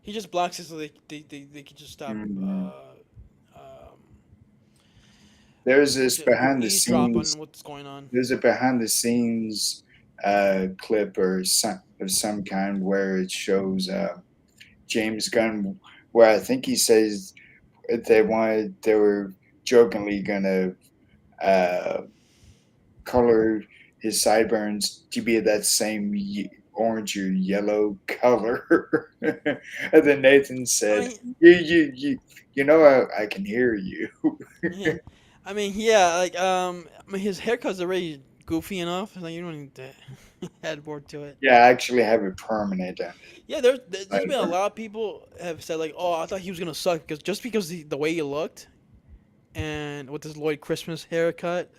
he just blocks it so they can just stop. Mm. Um, There's this just behind the eavesdrop scenes. on what's going on. There's a behind the scenes clip or some of some kind where it shows James Gunn, where I think he says they were jokingly gonna uh, color his sideburns to be that same orange or yellow color. And then Nathan I said, mean, you know, I can hear you." yeah, I mean, yeah, like I mean, his haircut's already goofy enough. Like you don't need to add more to it. Yeah, I actually have it permanent on Yeah, there's been a sideburn. lot of people have said like, oh, I thought he was gonna suck because just because the way he looked and with his Lloyd Christmas haircut,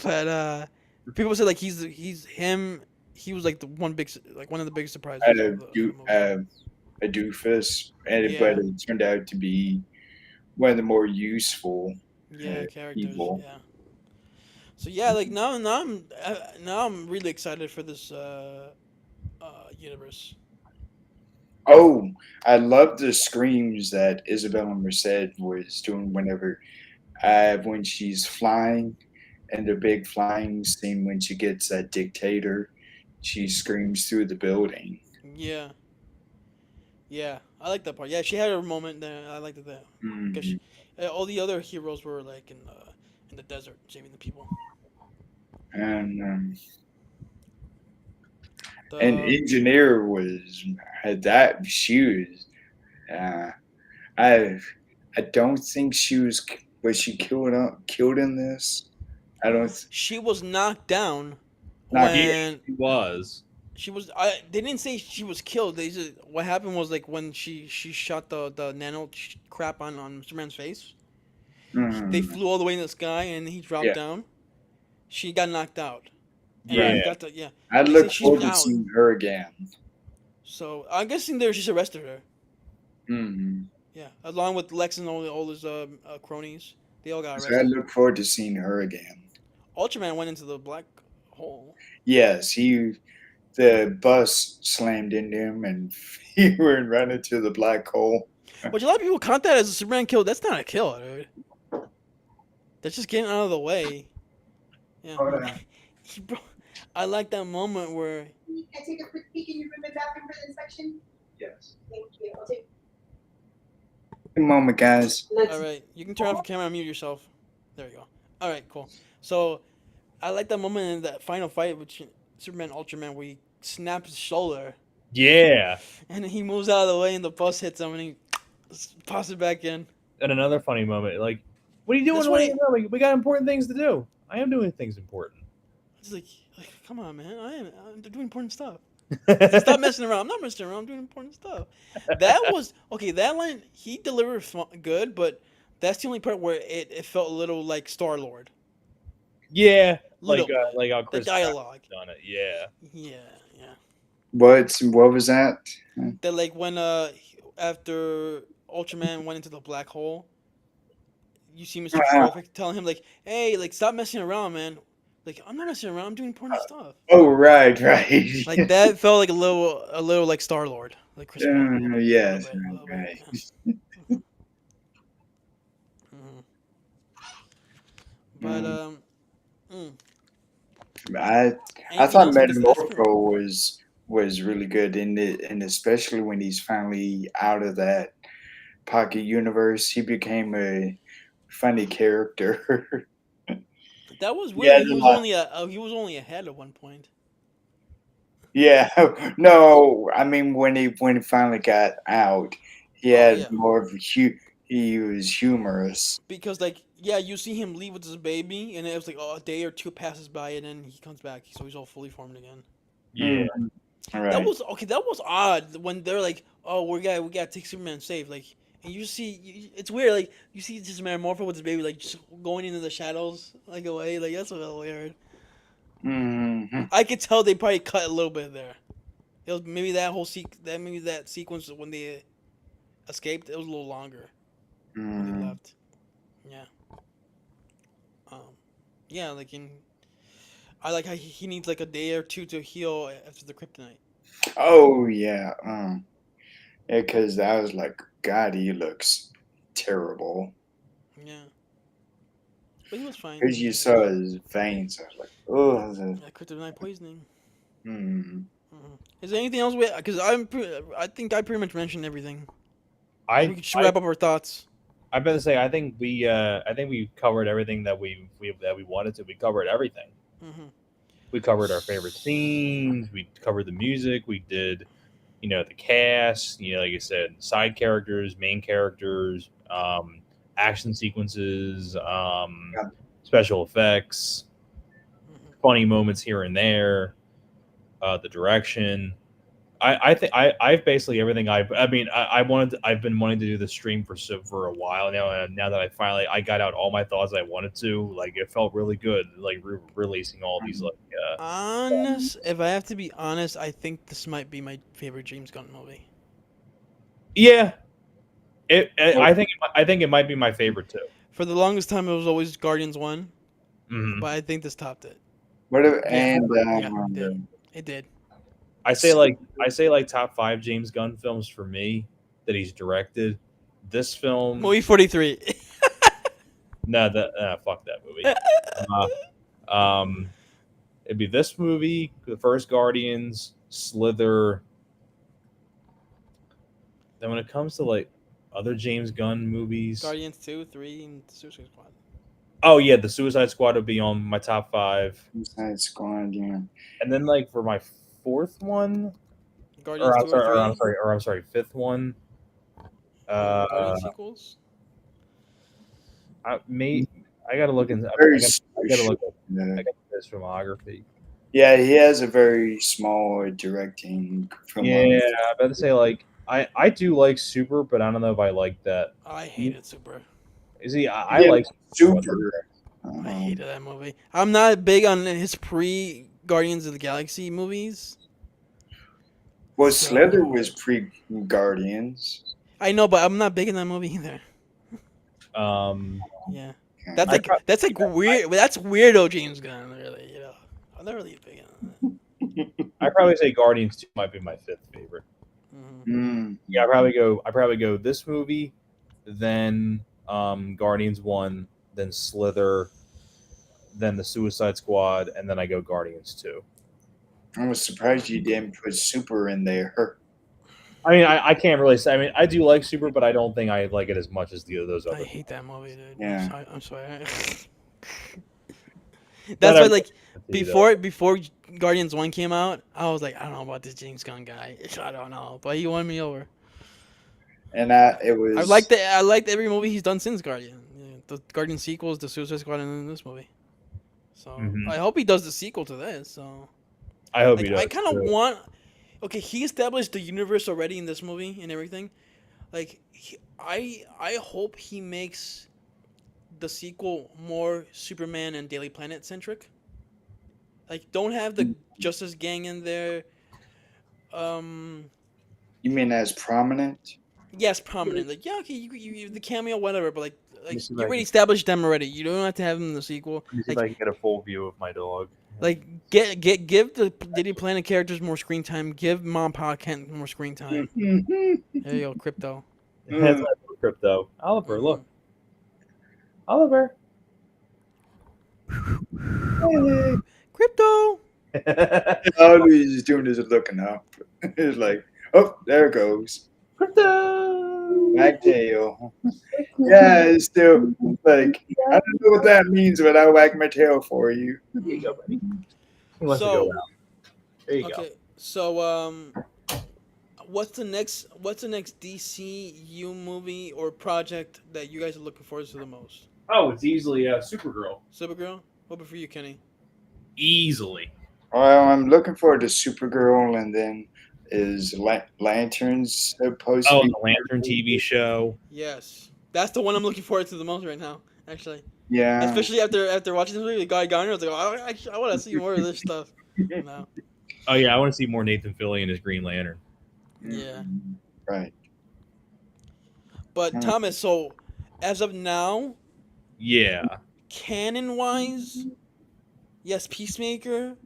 but people said like he's him. He was like the one big like one of the biggest surprises A, of the do, movie. uh, a doofus, but Yeah, it turned out to be one of the more useful yeah, characters. people. Yeah. So yeah, like now I'm really excited for this universe. Oh, I love the screams that Isabella Merced was doing when she's flying, and the big flying scene when she gets that dictator, she screams through the building. Yeah, yeah, I like that part. Yeah, she had her moment there. I liked it there because Mm. all the other heroes were like in the desert saving the people. And an The engineer was had that she was. Uh, I I don't think was she killed in this. I don't She was knocked down not Yeah, when he was. she was. They didn't say she was killed. They said what happened was like when she shot the nano crap on Superman's face. They mm, flew all the way in the sky and he dropped yeah, down. She got knocked out, and right. he Yeah. got the yeah. I They say look she's forward to out. seeing her again. So I'm guessing there she's arrested her. Mm. Yeah, along with Lex and all his cronies, they all got So I arrested. look forward to seeing her again. Ultraman went into the black hole, Yes, the bus slammed into him and he went right into the black hole. which a lot of people count that as a Superman kill. That's not a kill, dude. That's just getting out of the way. Yeah, Hold on. bro, I like that moment where Can I take a quick peek in your room and bathroom for the inspection? Yes. Thank you. I'll take. A moment, guys. all right, you can turn off the camera and mute yourself. There you go. All right, cool. So I like that moment in that final fight between Superman and Ultraman where he snaps his shoulder Yeah. and he moves out of the way and the bus hits him and he pops it back in. And another funny moment, like, what are you doing That's what right he. now? We got important things to do. I am doing things important. It's like, come on, man. I'm doing important stuff. Stop messing around. I'm not messing around. I'm doing important stuff. That was okay. That line he delivered good, but that's the only part where it felt a little like Star Lord. Yeah, Little bit. like how The Chris Pratt dialogue. done it. Yeah. Yeah, yeah. What was that? That like when after Ultraman went into the black hole, you see Mr. Uh, Terrific telling him like, "Hey, like stop messing around, man." Like I'm not messing around. I'm doing important stuff. oh, right. Like that felt like a little like Star Lord, like Chris Pratt. A little bit, Yes, a little bit, right. yeah. Mhm. But mm. I Anything thought else with this last film? Metamorpho was really good, and especially when he's finally out of that pocket universe, he became a funny character. That was Yeah, weird. He was only ahead at one point. yeah. No, I mean when he finally got out, he Oh had yeah, more of a he was humorous. because like yeah, you see him leave with his baby, and it was like a day or two passes by, and then he comes back, so he's all fully formed again. Yeah. Mhm. That Right. was okay. That was odd when they're like, "Oh, we gotta take Superman safe." Like, and you see, it's weird. Like you see just Metamorpho with his baby, like just going into the shadows, like away. Like that's a little weird. Hmm. I could tell they probably cut a little bit there. It was maybe that sequence when they escaped. It was a little longer when they Mm. left. Yeah. Um. Yeah. Like in, I like how he needs like a day or two to heal after the kryptonite. Oh yeah. Yeah, because I was like, God, he looks terrible. Yeah. But he was fine Because when you he saw was. his veins, I was like, oh. Yeah, kryptonite poisoning. Mm. Is there anything else? Because I think I pretty much mentioned everything. We I should I wrap up our thoughts. I better say I think we covered everything that we wanted to. We covered everything. Hmm. We covered our favorite scenes. We covered the music. We did, the cast. Like I said, side characters, main characters, action sequences, Yeah. special effects, Hmm. funny moments here and there, the direction. I think I've basically everything I've been wanting to do the stream for a while now, and now that I got out all my thoughts I wanted to, like it felt really good, like releasing all these like If I have to be honest, I think this might be my favorite James Gunn movie. yeah. Well, I think it might be my favorite too. For the longest time, it was always Guardians 1, Hmm. but I think this topped it. what if, Yeah, and yeah, it did. It did. I say like top five James Gunn films for me that he's directed. This film, Movie 43. no, fuck that movie. Um, it'd be this movie, the first Guardians, Slither. Then when it comes to like other James Gunn movies, Guardians 2, 3, and Suicide Squad. oh yeah, the Suicide Squad would be on my top five. Suicide Squad, yeah. And then like for my fourth one, Guardians 2 or 3. I'm sorry, fifth one. Guardian sequels. I may I gotta look into Very I gotta look at yeah. his filmography. Yeah, he has a very small directing Yeah, filmography. I better say like I do like Super, but I don't know if I like that. I hated Super. Is he? I Yeah, like Super. I hated that movie. I'm not big on his pre Guardians of the Galaxy movies. Well, So- Slither was pre Guardians. I know, but I'm not big in that movie either. Um, Yeah, Yeah. that's like weird. That's weirdo James Gunn, really. I'm not really big on that. I'd probably say Guardians 2 might be my fifth favorite. Mhm. Yeah, I probably go this movie, then Guardians 1, then Slither, then the Suicide Squad, and then I go Guardians 2. I was surprised you didn't put Super in there. I mean, I can't really say. I mean, I do like Super, but I don't think I like it as much as those I other. hate that movie, dude. Yeah. I'm sorry. That's why, like, Before, before Guardians 1 came out, I was like, I don't know about this James Gunn guy. I don't know, but he won me over. And it was. I liked every movie he's done since Guardian. Yeah, the Guardian sequels, the Suicide Squad, and then this movie. So Mhm. I hope he does the sequel to this. So I hope like, he does. I kind of too. want. Okay, he established the universe already in this movie and everything. Like, I hope he makes the sequel more Superman and Daily Planet centric. Like, don't have the Justice Gang in there. You mean as prominent? Yes, prominent. Like, yeah, okay, you the cameo, whatever. But Let me like see if you I already can- established them already. You don't have to have them in the sequel. Let me see if I can get a full view of my dog. Give the Daily Planet characters more screen time. Give Mom Pa Kent more screen time. There you go, Crypto. That's my crypto. Oliver, Mhm. look. Oliver. Crypto. All he's doing is looking up. It's like, oh, there it goes. Wagtail. Yeah, it's still like I don't know what that means, but I wag my tail for you. There you go, buddy. He wants to So go out. There you go. okay, so what's the next DCU movie or project that you guys are looking forward to the most? Oh, it's easily Supergirl. Supergirl? What about for you, Kenny? Easily. Well, I'm looking forward to Supergirl, and then is Lanterns supposed to Oh, be the Lantern TV show. Yes, that's the one I'm looking forward to the most right now. Actually, Yeah. especially after watching this movie, Guy Gardner, I was like, oh, I want to see more of this stuff. No. Oh yeah, I want to see more Nathan Fillion as Green Lantern. Yeah. Right. But Hmm. Thomas, so as of now, Yeah. canon wise, yes, Peacemaker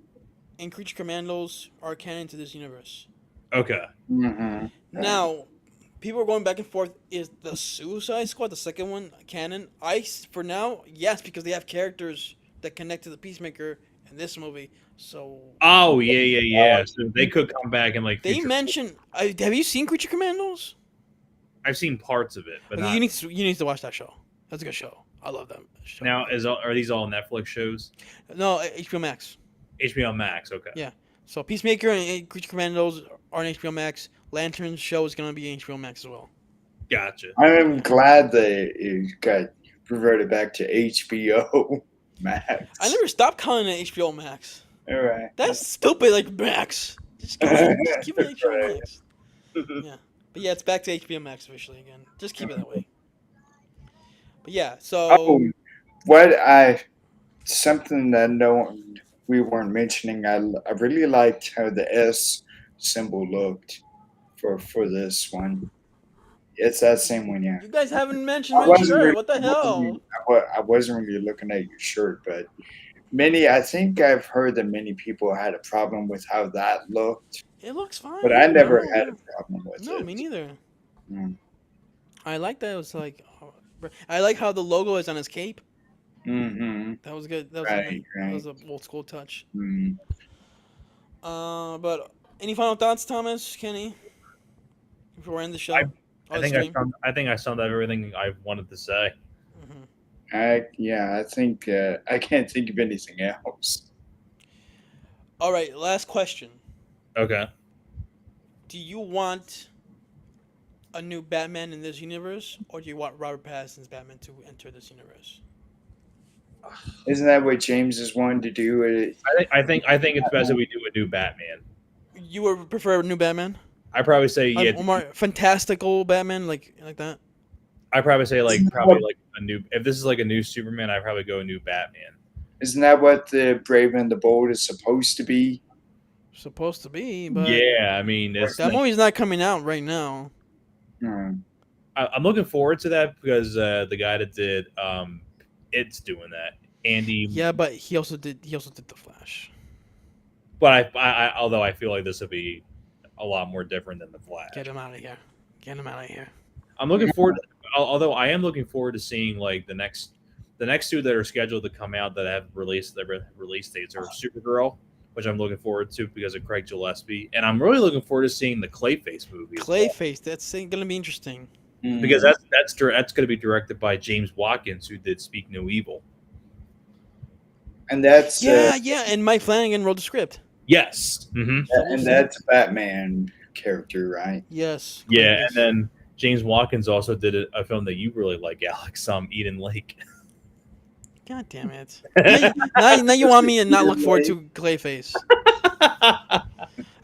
and Creature Commandos are canon to this universe. Okay. Mm-hmm. Now, people are going back and forth. Is the Suicide Squad, the second one, canon? For now, yes, because they have characters that connect to the Peacemaker in this movie. So Oh yeah. So they could come back and like. they future- mentioned. Have you seen Creature Commandos? I've seen parts of it, but Okay, not. you need to watch that show. That's a good show. I love that show. Now are these all Netflix shows? No, HBO Max. HBO Max. Okay. Yeah. So Peacemaker and Creature Commandos are on HBO Max. Lantern's show is gonna be on HBO Max as well. Gotcha. I'm glad they got reverted back to HBO Max. I never stopped calling it HBO Max. All right. That's stupid. Like Max. Just keep it HBO Right. Max. Yeah. But yeah, it's back to HBO Max officially again. Just keep it that way. But yeah, so Oh, something that we weren't mentioning. I really liked how the S symbol looked for this one. It's that same one, yeah. you guys haven't mentioned I my wasn't shirt. really- What the hell? I wasn't really looking at your shirt, but I think I've heard that many people had a problem with how that looked, It looks fine. but I never No, had a problem with No, it. me neither. Mm. I like that. It was like, I like how the logo is on his cape. Mm-hmm. That was good. That was Right, that was right. an old school touch. Mm. But any final thoughts, Thomas, Kenny? Before we end the show, I think I summed up everything I wanted to say. Mm-hmm. I think I can't think of anything else. All right, last question. Okay. Do you want a new Batman in this universe, or do you want Robert Pattinson's Batman to enter this universe? Isn't that what James is wanting to do? I think it's best that we do a new Batman. You would prefer a new Batman? I probably say yeah. Like more fantastical Batman, like that. I probably say probably a new. If this is like a new Superman, I probably go a new Batman. Isn't that what the Brave and the Bold is supposed to be? Supposed to be, but Yeah, I mean, it's that movie's not coming out right now. Hmm. I'm looking forward to that because the guy that did it's doing that. Andy. Yeah, but he also did the Flash. But I although I feel like this will be a lot more different than the Flash. Get him out of here. Get him out of here. I'm looking forward. Although I am looking forward to seeing like the next two that are scheduled to come out that have release dates are Supergirl, which I'm looking forward to because of Craig Gillespie, and I'm really looking forward to seeing the Clayface movie. Clayface, that's gonna be interesting. Because that's going to be directed by James Watkins, who did Speak No Evil. And that's Yeah, and Mike Flanagan wrote the script. Yes. Mm-hmm. and that's a Batman character, right? Yes. Yeah, Clayface. and then James Watkins also did a film that you really like, Alex, Eden Lake. God damn it. Now you want me to not look forward to Clayface.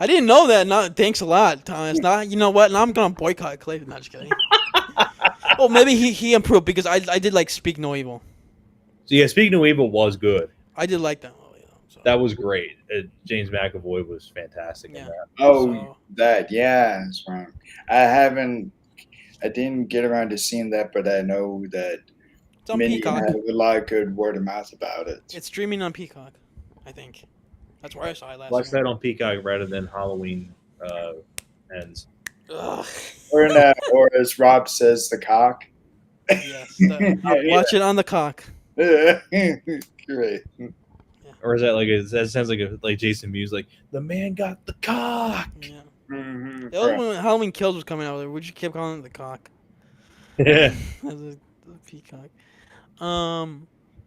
I didn't know that. No, thanks a lot, Thomas. Now, you know what? Now I'm going to boycott Clayface. Not just kidding. Well, maybe he improved because I did like Speak No Evil. So yeah, Speak No Evil was good. I did like that movie. So. That was great. James McAvoy was fantastic in Yeah. that. Oh, So- that's wrong. I didn't get around to seeing that, but I know that It's on many Peacock. had a lot of good word of mouth about it. It's streaming on Peacock, I think. That's where I saw it last Watch year. that on Peacock rather than Halloween Ends. Ugh. Or as Rob says, the cock. Yes. Watch it on the cock. Great. Or is that that sounds like Jason Mewes, like the man got the cock. Yeah. Mm-hmm. The other one, Halloween Kills was coming out there. We just kept calling it the cock. Yeah. As a peacock.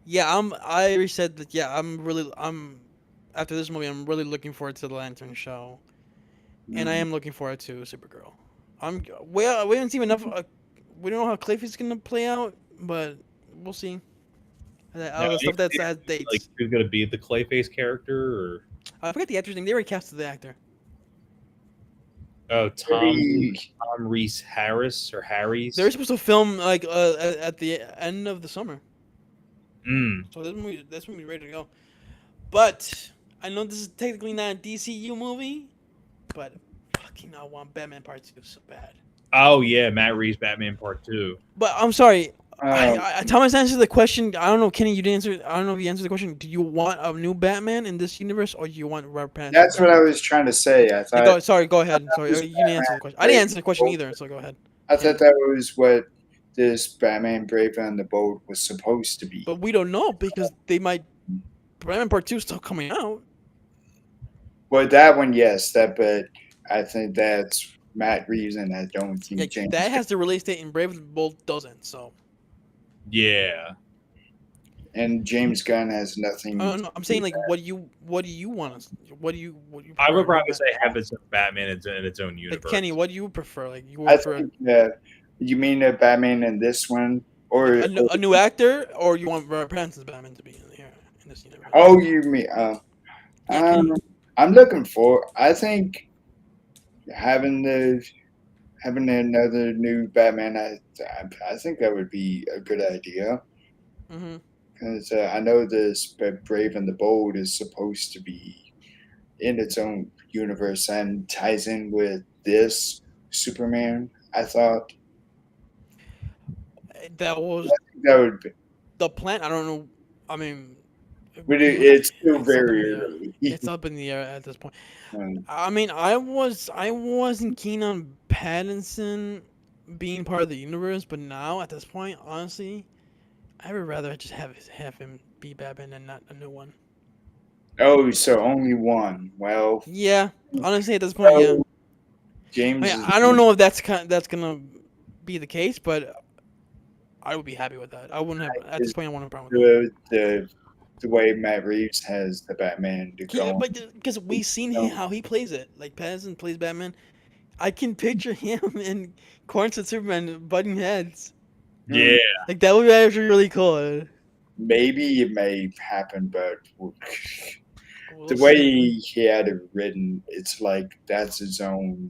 Yeah, I already said that. Yeah, I'm after this movie, I'm really looking forward to the Lantern show, and I am looking forward to Supergirl. Well, we haven't seen enough. We don't know how Clayface gonna play out, but we'll see. Now, All the stuff that has like dates. who's gonna be the Clayface character, or I forget the actor's name. They already casted the actor. oh Pretty, Tom Reese Harris or Harry's? They're supposed to film like at the end of the summer, Mm. so this movie's ready to go. But I know this is technically not a DCU movie, but fucking I want Batman Part 2 so bad. Oh yeah, Matt Reeves Batman Part 2. But I'm sorry. um, Thomas answered the question. I don't know, Kenny. You didn't answer. I don't know if you answered the question. Do you want a new Batman in this universe, or do you want Robert Pattinson? that's what I was trying to say. I thought Sorry, go ahead. Sorry, was you didn't answer the question. I didn't answer the question either, so go ahead. I thought that was what this Batman Brave and the Bold was supposed to be. But we don't know because they might. Batman Part 2 is still coming out. Well, that one, yes, but I think that's Matt Reeves, and I don't think Yeah, James. that has the release date, and Brave and the Bold doesn't. So. Yeah. And James Gunn has nothing. No, I'm saying like, what do you want to? What do you? I would probably say have its own Batman in its own universe. Like, Kenny, what do you prefer? Like you I prefer think you mean a Batman in this one, or a new actor, or you want Robert Pattinson's Batman to be in here in this universe? oh, you mean I'm looking for. I think having another new Batman. I think that would be a good idea. Mm-hmm. Because I know this Brave and the Bold is supposed to be in its own universe and ties in with this Superman. I thought That was that would be, the plan. I don't know. I mean, but it's still up in very the air. early. It's up in the air at this point. Um, I mean, I wasn't keen on Pattinson being part of the universe, but now at this point, honestly, I would rather just have him be Batman and not a new one. oh, so only one. Well, Yeah, honestly, at this point, yeah. James. I don't know if that's gonna be the case, but I would be happy with that. I wouldn't have at this point. I wouldn't have a problem with The way Matt Reeves has the Batman to that. Yeah, go. but because we've seen how he plays it. Like Pattinson plays Batman. I can picture him and Corns and Superman butting heads. Yeah. Like that would be actually really cool. Maybe it may happen, but We'll the way see. he had it written, it's like that's his own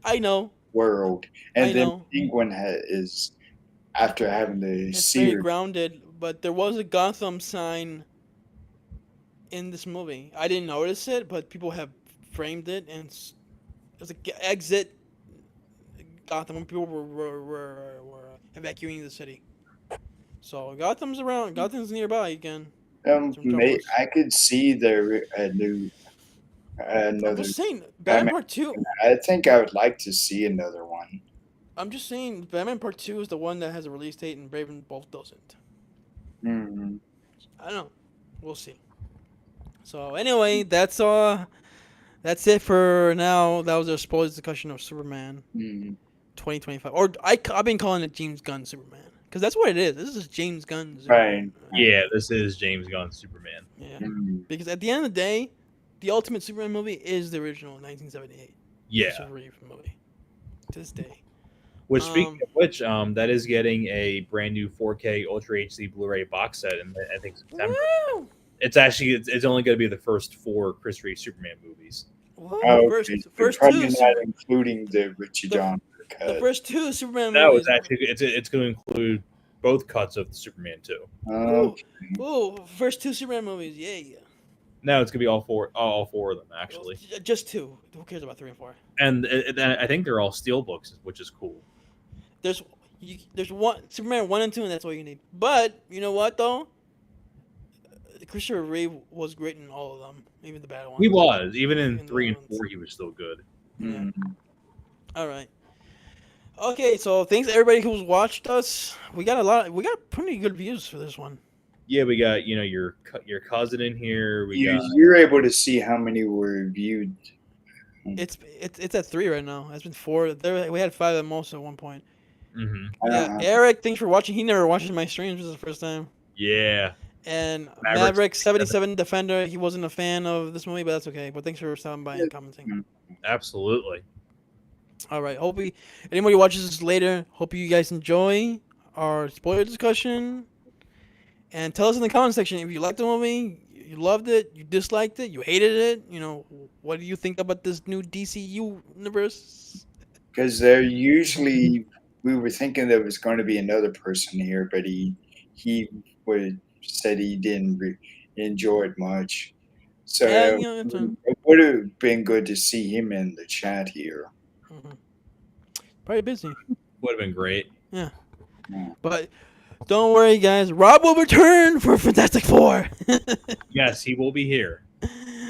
I know. world. I And then know. Penguin is after having the It's very series. grounded, but there was a Gotham sign in this movie. I didn't notice it, but people have framed it, and it was like exit Gotham when people were evacuating the city. So Gotham's around. Gotham's nearby again. I could see I'm another. just saying, Batman Batman. Part 2. I think I would like to see another one. I'm just saying, Batman Part 2 is the one that has a release date, and Brave and Bold doesn't. Mm-hmm. I don't know. We'll see. So anyway, that's it for now. That was our spoilers discussion of Superman Mm-hmm. 2025. Or I've been calling it James Gunn Superman because that's what it is. This is James Gunn Superman. Right. Yeah, this is James Gunn's Superman. Yeah. Mm-hmm. Because at the end of the day, the ultimate Superman movie is the original 1978 Yeah. Christopher Reeve movie. To this day. Which, speaking of which, that is getting a brand new 4K Ultra HD Blu-ray box set in I think September. Woo! It's only going to be the first 4 Chris Reeve Superman movies. Woo! Oh, First probably two. not including the Richie Donner cut. The first two Superman No, movies. it's going to include both cuts of the Superman 2. Ooh, first two Superman movies. Yeah. No, it's going to be all four of them actually. Just two. Who cares about 3 and 4? And I think they're all steel books, which is cool. There's one Superman 1 and 2, and that's all you need. But you know what though? Christopher Reeve was great in all of them, even the bad ones. He was. Even in In 3 and the ones. 4, he was still good. Mhm. All right. Okay, so thanks everybody who's watched us. We got pretty good views for this one. Yeah, we got your cousin in here. We got You're able to see how many were viewed. It's at 3 right now. It's been 4. There we had 5 at most at one point. mhm. Yeah, Eric, thanks for watching. He never watches my streams. This is the first time. Yeah, And Maverick Maverick 77 Defender, he wasn't a fan of this movie, but that's okay. But thanks for stopping by and commenting. absolutely. All right. Hope anybody watches this later. Hope you guys enjoy our spoiler discussion. And tell us in the comment section if you liked the movie, you loved it, you disliked it, you hated it. What do you think about this new DCU universe? Because they're usually, we were thinking there was going to be another person here, but said he didn't enjoy it much. So Yeah, it's it would have been good to see him in the chat here. probably busy. Would have been great. Yeah. Yeah. But don't worry, guys. Rob will return for Fantastic Four. Yes, he will be here.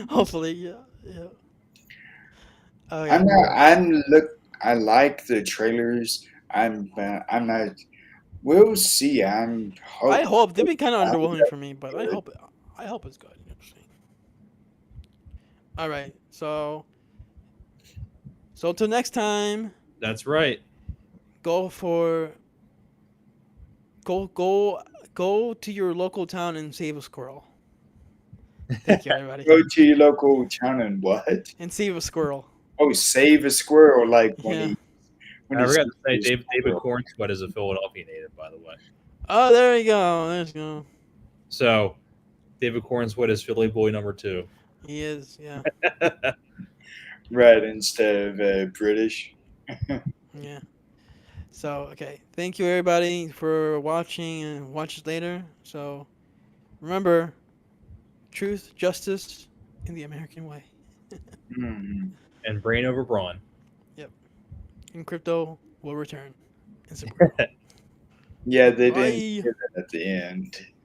Hopefully, yeah. Oh, yeah. I'm not. I like the trailers. I'm not. We'll see. I hope they've been kind of underwhelming for me, but I hope it's good. All right, so till next time, That's right. go to your local town and save a squirrel. Thank you, everybody. Go to your local town and what? And save a squirrel. Oh, save a squirrel! Like Yeah. I forgot to say, saves a David squirrel. Cornsweat is a Philadelphia native, by the way. Oh, there you go. There's go. So, David Cornsweat is Philly boy number 2. He is, yeah. Right, instead of British. Yeah. So, okay. Thank you, everybody, for watching, and watch us later. So, remember, truth, justice, in the American way. Mhm. And brain over brawn. And crypto will return. In September. Yeah, they Bye. didn't say that at the end.